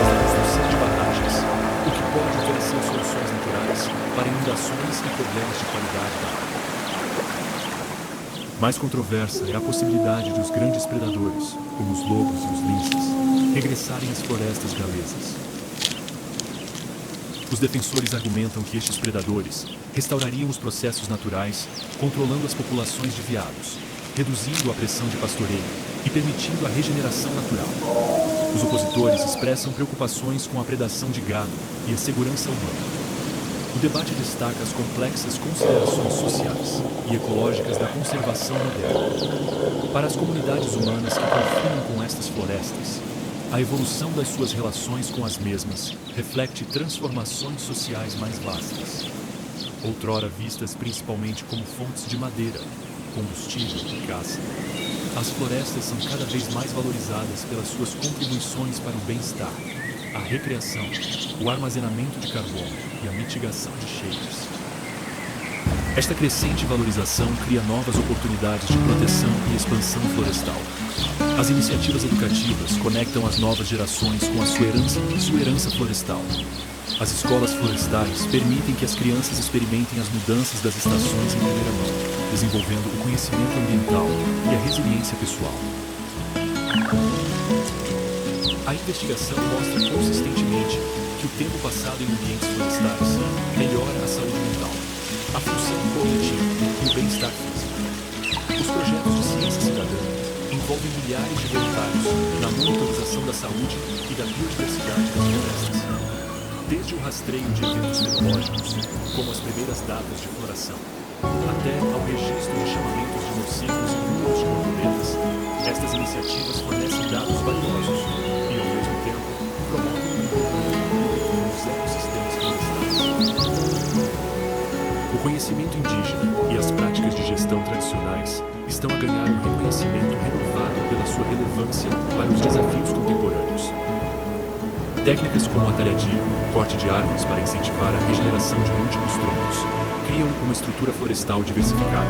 usam soluções de barragens, o que pode oferecer soluções naturais para inundações e problemas de qualidade da água. Mais controversa é a possibilidade de os grandes predadores, como os lobos e os linces, regressarem às florestas galesas. Os defensores argumentam que estes predadores restaurariam os processos naturais, controlando as populações de veados, reduzindo a pressão de pastoreio e permitindo a regeneração natural. Os opositores expressam preocupações com a predação de gado e a segurança humana. O debate destaca as complexas considerações sociais e ecológicas da conservação moderna. Para as comunidades humanas que confinam com estas florestas, a evolução das suas relações com as mesmas reflete transformações sociais mais vastas. Outrora vistas principalmente como fontes de madeira, combustível e caça, as florestas são cada vez mais valorizadas pelas suas contribuições para o bem-estar, a recreação, o armazenamento de carbono e a mitigação de cheiros. Esta crescente valorização cria novas oportunidades de proteção e expansão florestal. As iniciativas educativas conectam as novas gerações com a sua herança florestal. As escolas florestais permitem que as crianças experimentem as mudanças das estações em primeira mão, desenvolvendo o conhecimento ambiental e a resiliência pessoal. A investigação mostra consistentemente que o tempo passado em ambientes florestais melhora a saúde mental, a função cognitiva e o bem-estar físico. Os projetos de ciência cidadã envolvem milhares de voluntários na monitorização da saúde e da biodiversidade das florestas. Desde o rastreio de eventos meteorológicos, como as primeiras datas de floração, até ao registro de chamamentos de morcegos e números de borboletas, estas iniciativas fornecem dados valiosos e, ao mesmo tempo, promovem o envolvimento nos ecossistemas florestais. O conhecimento indígena e as práticas de gestão tradicionais estão a ganhar um reconhecimento renovado pela sua relevância para os desafios contemporâneos. Técnicas como a talhadia, corte de árvores para incentivar a regeneração de múltiplos troncos, criam uma estrutura florestal diversificada,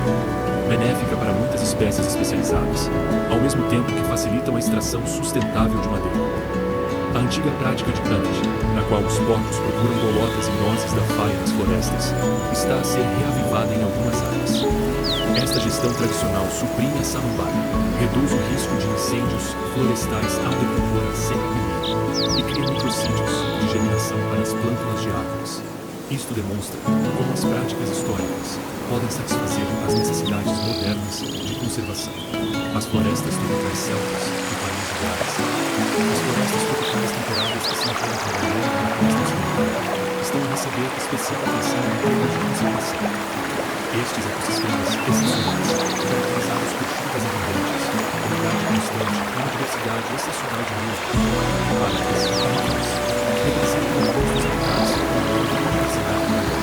benéfica para muitas espécies especializadas, ao mesmo tempo que facilitam a extração sustentável de madeira. A antiga prática de plantagem, na qual os porcos procuram bolotas e nozes da faia das florestas, está a ser reavivada em algumas áreas. Esta gestão tradicional suprime a samambaia, reduz o risco de incêndios florestais à agricultura seca e cria microsítios de germinação para as plântulas de árvores. Isto demonstra como as práticas históricas podem satisfazer as necessidades modernas de conservação. As florestas tropicais celtas do país de Gales. As florestas tropicais temperadas que se encontram ao longo da costa ocidental estão a receber especial atenção em termos de conservação. Estes ecossistemas excepcionais, caracterizados por chuvas abundantes, umidade constante e uma diversidade excepcional de músicos, árvores e animais, representam um dos habitats com uma diversidade maior.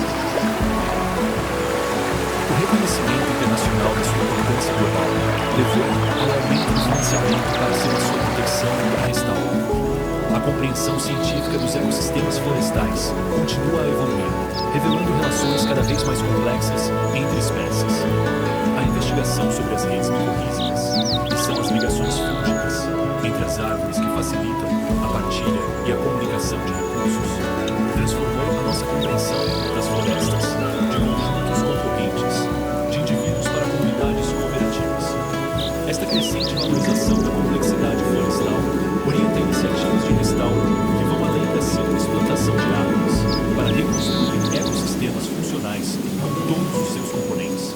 O reconhecimento internacional da sua importância global levou ao aumento do financiamento para sua proteção e restauro. A compreensão científica dos ecossistemas florestais continua a evoluir, revelando relações cada vez mais complexas entre espécies. A investigação sobre as redes micorrízicas, que são as ligações fúngicas entre as árvores que facilitam a partilha e a comunicação de recursos, transformou a nossa compreensão das florestas de conjuntos concorrentes, de indivíduos para comunidades cooperativas. Esta crescente valorização da complexidade florestal orienta iniciativas de restauro que vão além da simples plantação de árvores para reconstruir ecossistemas funcionais com todos os seus componentes.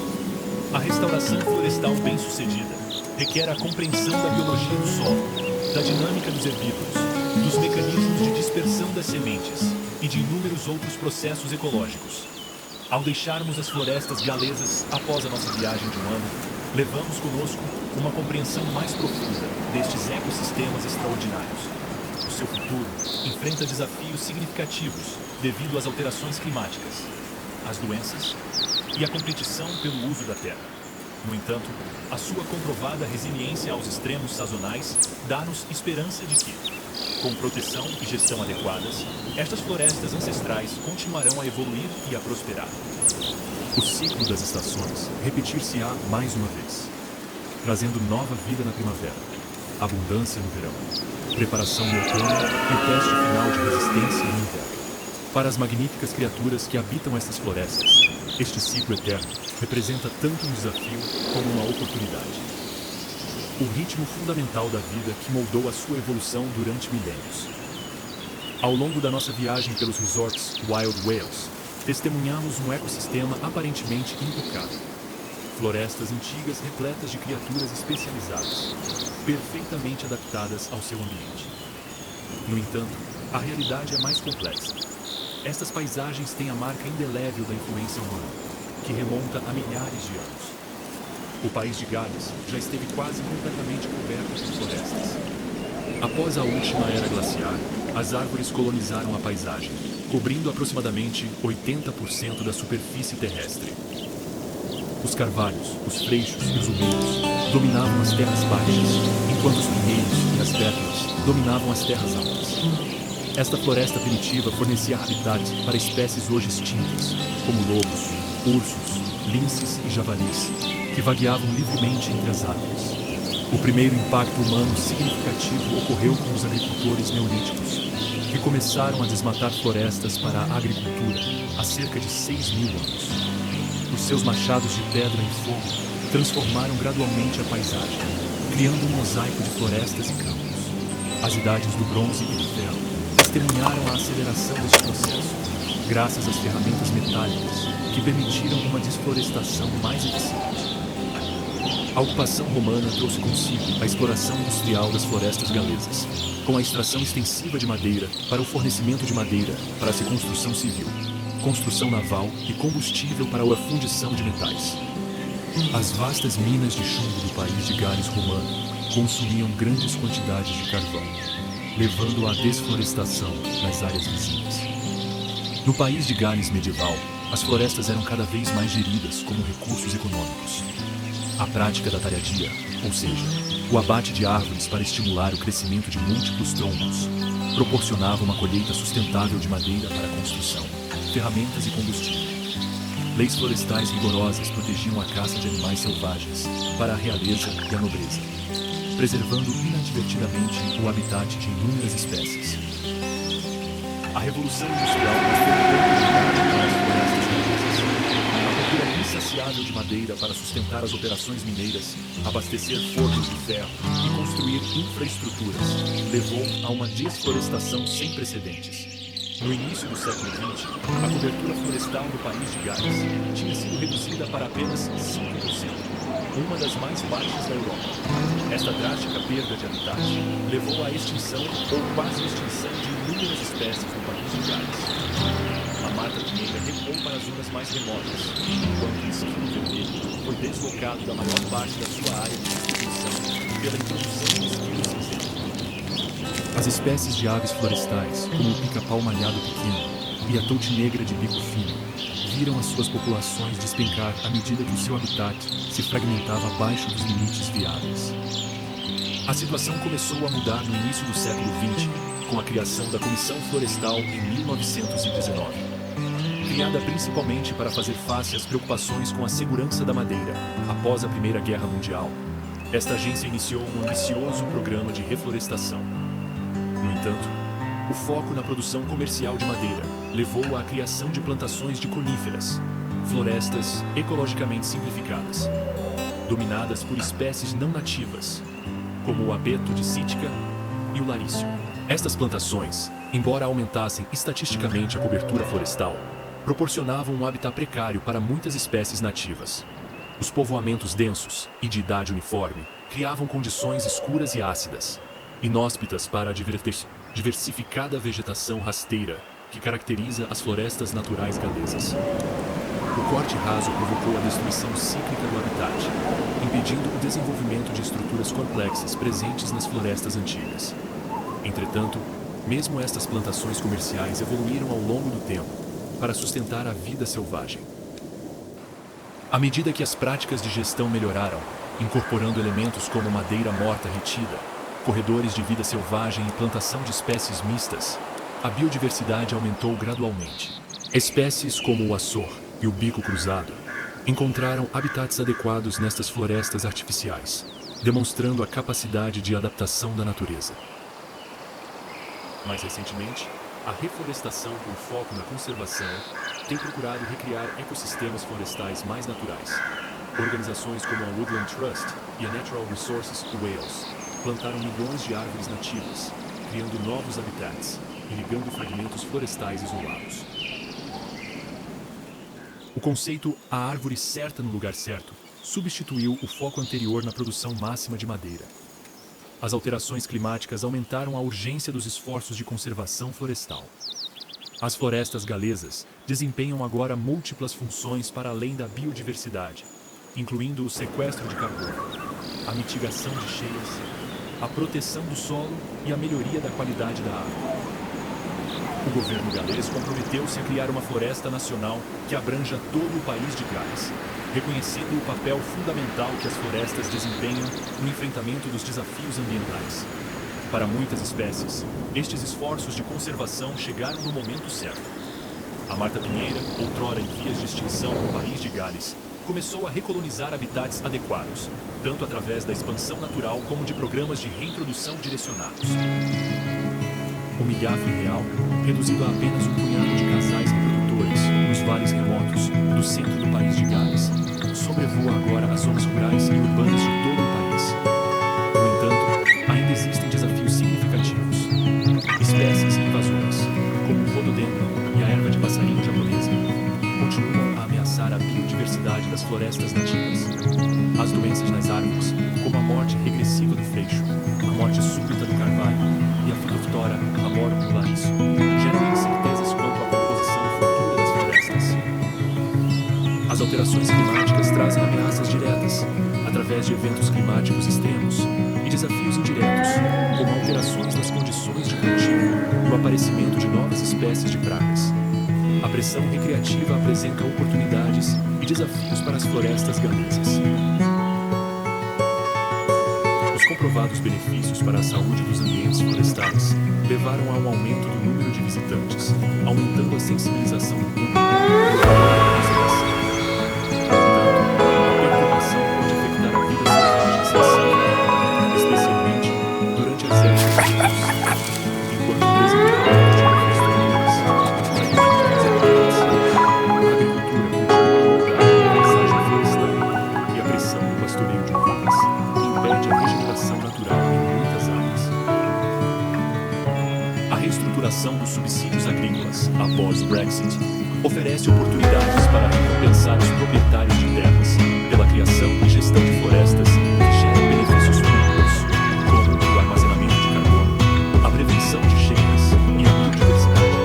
A restauração florestal bem-sucedida requer a compreensão da biologia do solo, da dinâmica dos herbívoros, dos mecanismos de dispersão das sementes e de inúmeros outros processos ecológicos. Ao deixarmos as florestas galesas após a nossa viagem de um ano, levamos conosco uma compreensão mais profunda destes ecossistemas extraordinários. O seu futuro enfrenta desafios significativos devido às alterações climáticas, às doenças e à competição pelo uso da terra. No entanto, a sua comprovada resiliência aos extremos sazonais dá-nos esperança de que, com proteção e gestão adequadas, estas florestas ancestrais continuarão a evoluir e a prosperar. O ciclo das estações repetir-se-á mais uma vez, trazendo nova vida na primavera, abundância no verão, preparação no outono e o teste final de resistência no inverno. Para as magníficas criaturas que habitam estas florestas, este ciclo eterno representa tanto um desafio como uma oportunidade. O ritmo fundamental da vida que moldou a sua evolução durante milênios. Ao longo da nossa viagem pelos resorts Wild Wales, testemunhamos um ecossistema aparentemente intocável. Florestas antigas repletas de criaturas especializadas, perfeitamente adaptadas ao seu ambiente. No entanto, a realidade é mais complexa. Estas paisagens têm a marca indelével da influência humana, que remonta a milhares de anos. O país de Gales já esteve quase completamente coberto por florestas. Após a última era glaciar, as árvores colonizaram a paisagem, cobrindo aproximadamente 80% da superfície terrestre. Os carvalhos, os freixos e os umeiros dominavam as terras baixas, enquanto os pinheiros e as bértulas dominavam as terras altas. Esta floresta primitiva fornecia habitat para espécies hoje extintas, como lobos, ursos, linces e javalis, que vagueavam livremente entre as árvores. O primeiro impacto humano significativo ocorreu com os agricultores neolíticos, que começaram a desmatar florestas para a agricultura há cerca de 6.000 anos. Os seus machados de pedra e fogo transformaram gradualmente a paisagem, criando um mosaico de florestas e campos. As idades do bronze e do ferro testemunharam a aceleração deste processo, graças às ferramentas metálicas que permitiram uma desflorestação mais eficiente. A ocupação romana trouxe consigo a exploração industrial das florestas galesas, com a extração extensiva de madeira para o fornecimento de madeira para a construção civil, construção naval e combustível para a fundição de metais. As vastas minas de chumbo do país de Gales romano consumiam grandes quantidades de carvão, levando à desflorestação nas áreas vizinhas. No país de Gales medieval, as florestas eram cada vez mais geridas como recursos econômicos. A prática da talhadia, ou seja, o abate de árvores para estimular o crescimento de múltiplos troncos, proporcionava uma colheita sustentável de madeira para a construção, ferramentas e combustível. Leis florestais rigorosas protegiam a caça de animais selvagens para a realeza e a nobreza, preservando inadvertidamente o habitat de inúmeras espécies. A Revolução Industrial mostrou o quanto para as florestas galesas. A procura insaciável de madeira para sustentar as operações mineiras, abastecer fornos de ferro e construir infraestruturas levou a uma desflorestação sem precedentes. No início do século XX, a cobertura florestal no país de Gales tinha sido reduzida para apenas 5%, uma das mais baixas da Europa. Esta drástica perda de habitat levou à extinção ou quase extinção de inúmeras espécies no país de Gales. A Mata Pinheira recuou para as zonas mais remotas, enquanto o esquilo vermelho foi deslocado da maior parte da sua área de distribuição pela introdução de esquilos cinzentos. As espécies de aves florestais, como o pica-pau malhado pequeno e a touti negra de bico fino, viram as suas populações despencar à medida que o seu habitat se fragmentava abaixo dos limites viáveis. A situação começou a mudar no início do século XX, com a criação da Comissão Florestal em 1919. Criada principalmente para fazer face às preocupações com a segurança da madeira após a Primeira Guerra Mundial, esta agência iniciou um ambicioso programa de reflorestação. No entanto, o foco na produção comercial de madeira levou à criação de plantações de coníferas, florestas ecologicamente simplificadas, dominadas por espécies não nativas, como o abeto de Sítica e o larício. Estas plantações, embora aumentassem estatisticamente a cobertura florestal, proporcionavam um habitat precário para muitas espécies nativas. Os povoamentos densos e de idade uniforme criavam condições escuras e ácidas, inóspitas para a diversificada vegetação rasteira que caracteriza as florestas naturais galesas. O corte raso provocou a destruição cíclica do habitat, impedindo o desenvolvimento de estruturas complexas presentes nas florestas antigas. Entretanto, mesmo estas plantações comerciais evoluíram ao longo do tempo para sustentar a vida selvagem. À medida que as práticas de gestão melhoraram, incorporando elementos como madeira morta retida, corredores de vida selvagem e plantação de espécies mistas, a biodiversidade aumentou gradualmente. Espécies como o açor e o bico cruzado encontraram habitats adequados nestas florestas artificiais, demonstrando a capacidade de adaptação da natureza. Mais recentemente, a reflorestação com foco na conservação tem procurado recriar ecossistemas florestais mais naturais. Organizações como a Woodland Trust e a Natural Resources Wales plantaram milhões de árvores nativas, criando novos habitats e ligando fragmentos florestais isolados. O conceito "a árvore certa no lugar certo" substituiu o foco anterior na produção máxima de madeira. As alterações climáticas aumentaram a urgência dos esforços de conservação florestal. As florestas galesas desempenham agora múltiplas funções para além da biodiversidade, incluindo o sequestro de carbono, a mitigação de cheias, a proteção do solo e a melhoria da qualidade da água. O governo galês comprometeu-se a criar uma floresta nacional que abranja todo o país de Gales, reconhecendo o papel fundamental que as florestas desempenham no enfrentamento dos desafios ambientais. Para muitas espécies, estes esforços de conservação chegaram no momento certo. A Mata Pinheira, outrora em vias de extinção no país de Gales, começou a recolonizar habitats adequados, tanto através da expansão natural como de programas de reintrodução direcionados. O milhafre real, reduzido a apenas um punhado de casais reprodutores nos vales remotos do centro do país de Gales, sobrevoa agora as zonas rurais e urbanas de todo o país. No entanto, ainda existem desafios significativos. Espécies invasoras, como o rododendron e a erva de passarinho japonesa, continuam a ameaçar a biodiversidade das florestas nativas. As doenças nas árvores, como a morte regressiva do freixo, a morte súbita do carvalho e a fitoftora Amorum vulgaris, geram incertezas quanto à composição futura das florestas. As alterações climáticas trazem ameaças diretas, através de eventos climáticos extremos, e desafios indiretos, como alterações nas condições de cultivo e o aparecimento de novas espécies de pragas. A pressão recreativa apresenta oportunidades e desafios para as florestas galesas. Os comprovados benefícios para a saúde dos ambientes florestais levaram a um aumento do número de visitantes, aumentando a sensibilização do público. restauração dos subsídios agrícolas após o Brexit oferece oportunidades para recompensar os proprietários de terras pela criação e gestão de florestas que geram benefícios públicos, como o armazenamento de carbono, a prevenção de cheias e a biodiversidade.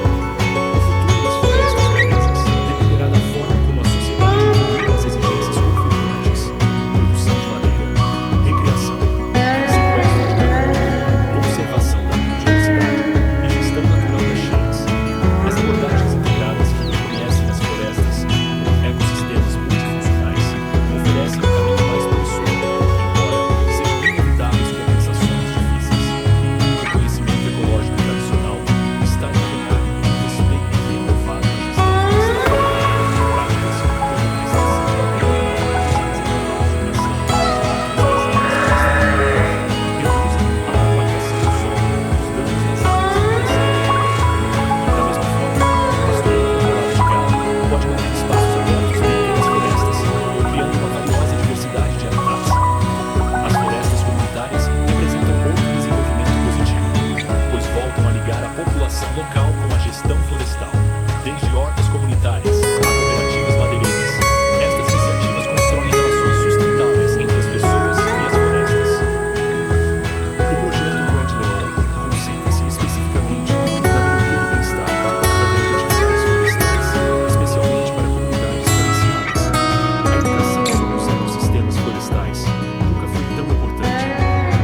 O futuro das florestas galesas dependerá da forma como a sociedade evolui as exigências conflitantes: produção de madeira, recreação, sequestro de carbono, conservação da biodiversidade e gestão natural das cheias. As abordagens integradas que reconhecem as florestas como ecossistemas multifuncionais oferecem um caminho mais promissor, embora sejam inevitáveis compensações difíceis. O conhecimento ecológico tradicional está a caminhar em respeito renovado à gestão florestal, práticas como a extensão da terra, reduzem a propagação do solo e os danos das árvores e da mesma forma, o pastoreio controlado de gado pode manter espaços abertos dentro das florestas, criando uma valiosa diversidade de habitats. As florestas comunitárias representam outro desenvolvimento positivo, pois voltam a ligar a população local com a gestão florestal. Desde hortas comunitárias a cooperativas madeireiras, estas iniciativas constroem relações sustentáveis entre as pessoas e as florestas. O projeto Red Leon concentra-se especificamente na melhoria do bem-estar através de atividades florestais, especialmente para comunidades carenciadas. A educação sobre os ecossistemas florestais nunca foi tão importante.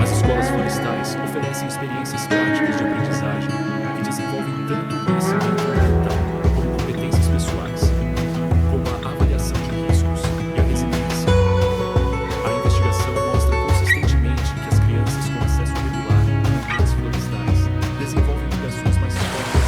As escolas florestais oferecem experiências práticas de aprendizagem que desenvolvem tanto o conhecimento ambiental como competências pessoais, como a avaliação de riscos e a resiliência. A investigação mostra consistentemente que as crianças com acesso regular a ambientes florestais desenvolvem ligações mais fortes.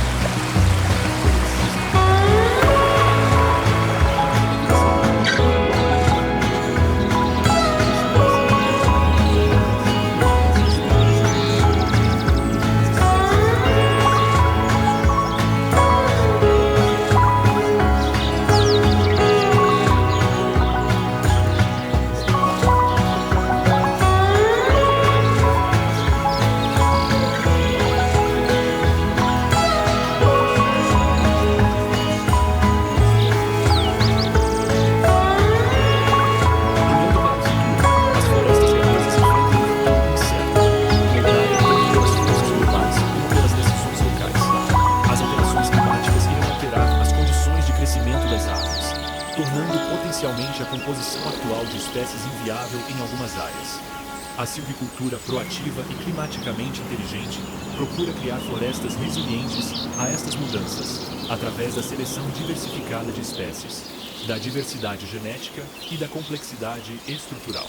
Tornando potencialmente a composição atual de espécies inviável em algumas áreas. A silvicultura proativa e climaticamente inteligente procura criar florestas resilientes a estas mudanças, através da seleção diversificada de espécies, da diversidade genética e da complexidade estrutural.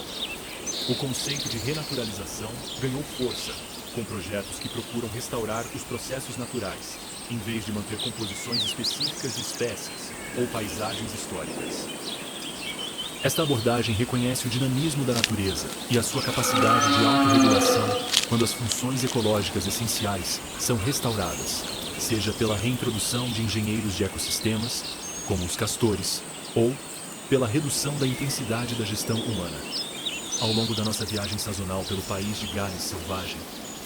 O conceito de renaturalização ganhou força, com projetos que procuram restaurar os processos naturais, em vez de manter composições específicas de espécies ou paisagens históricas. Esta abordagem reconhece o dinamismo da natureza e a sua capacidade de autorregulação quando as funções ecológicas essenciais são restauradas, seja pela reintrodução de engenheiros de ecossistemas, como os castores, ou pela redução da intensidade da gestão humana. Ao longo da nossa viagem sazonal pelo país de Gales selvagem,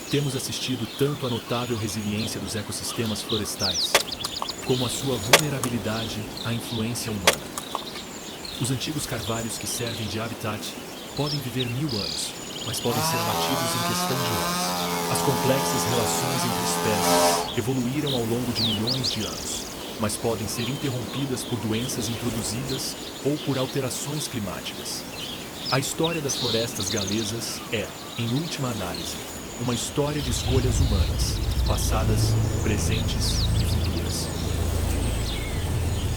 temos assistido tanto à notável resiliência dos ecossistemas florestais, como a sua vulnerabilidade à influência humana. Os antigos carvalhos que servem de habitat podem viver 1000 anos, mas podem ser abatidos em questão de horas. As complexas relações entre espécies evoluíram ao longo de milhões de anos, mas podem ser interrompidas por doenças introduzidas ou por alterações climáticas. A história das florestas galesas é, em última análise, uma história de escolhas humanas, passadas, presentes e futuras.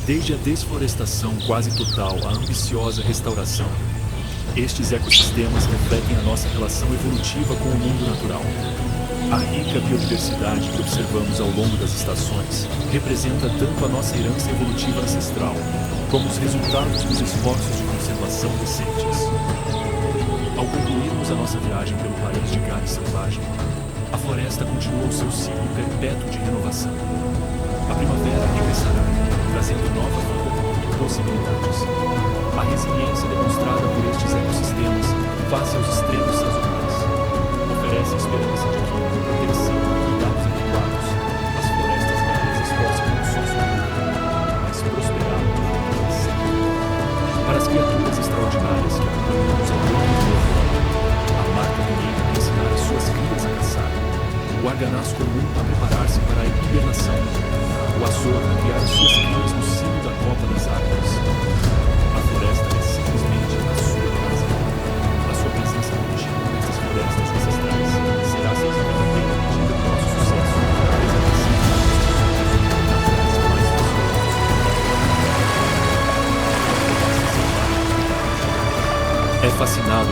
Desde a desflorestação quase total à ambiciosa restauração, estes ecossistemas refletem a nossa relação evolutiva com o mundo natural. A rica biodiversidade que observamos ao longo das estações representa tanto a nossa herança evolutiva ancestral, como os resultados dos esforços de conservação recentes. Ao concluirmos a nossa viagem pelo país de Gales selvagem, a floresta continua o seu ciclo perpétuo de renovação. A primavera regressará, trazendo nova vida e possibilidades. A resiliência demonstrada por estes ecossistemas face aos extremos sazonais oferece a esperança de que, com proteção e cuidados adequados, as florestas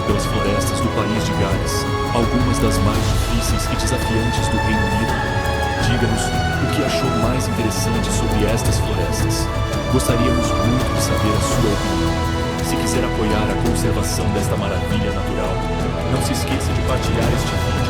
pelas florestas do país de Gales, algumas das mais difíceis e desafiantes do Reino Unido. Diga-nos o que achou mais interessante sobre estas florestas. Gostaríamos muito de saber a sua opinião. Se quiser apoiar a conservação desta maravilha natural, não se esqueça de partilhar este vídeo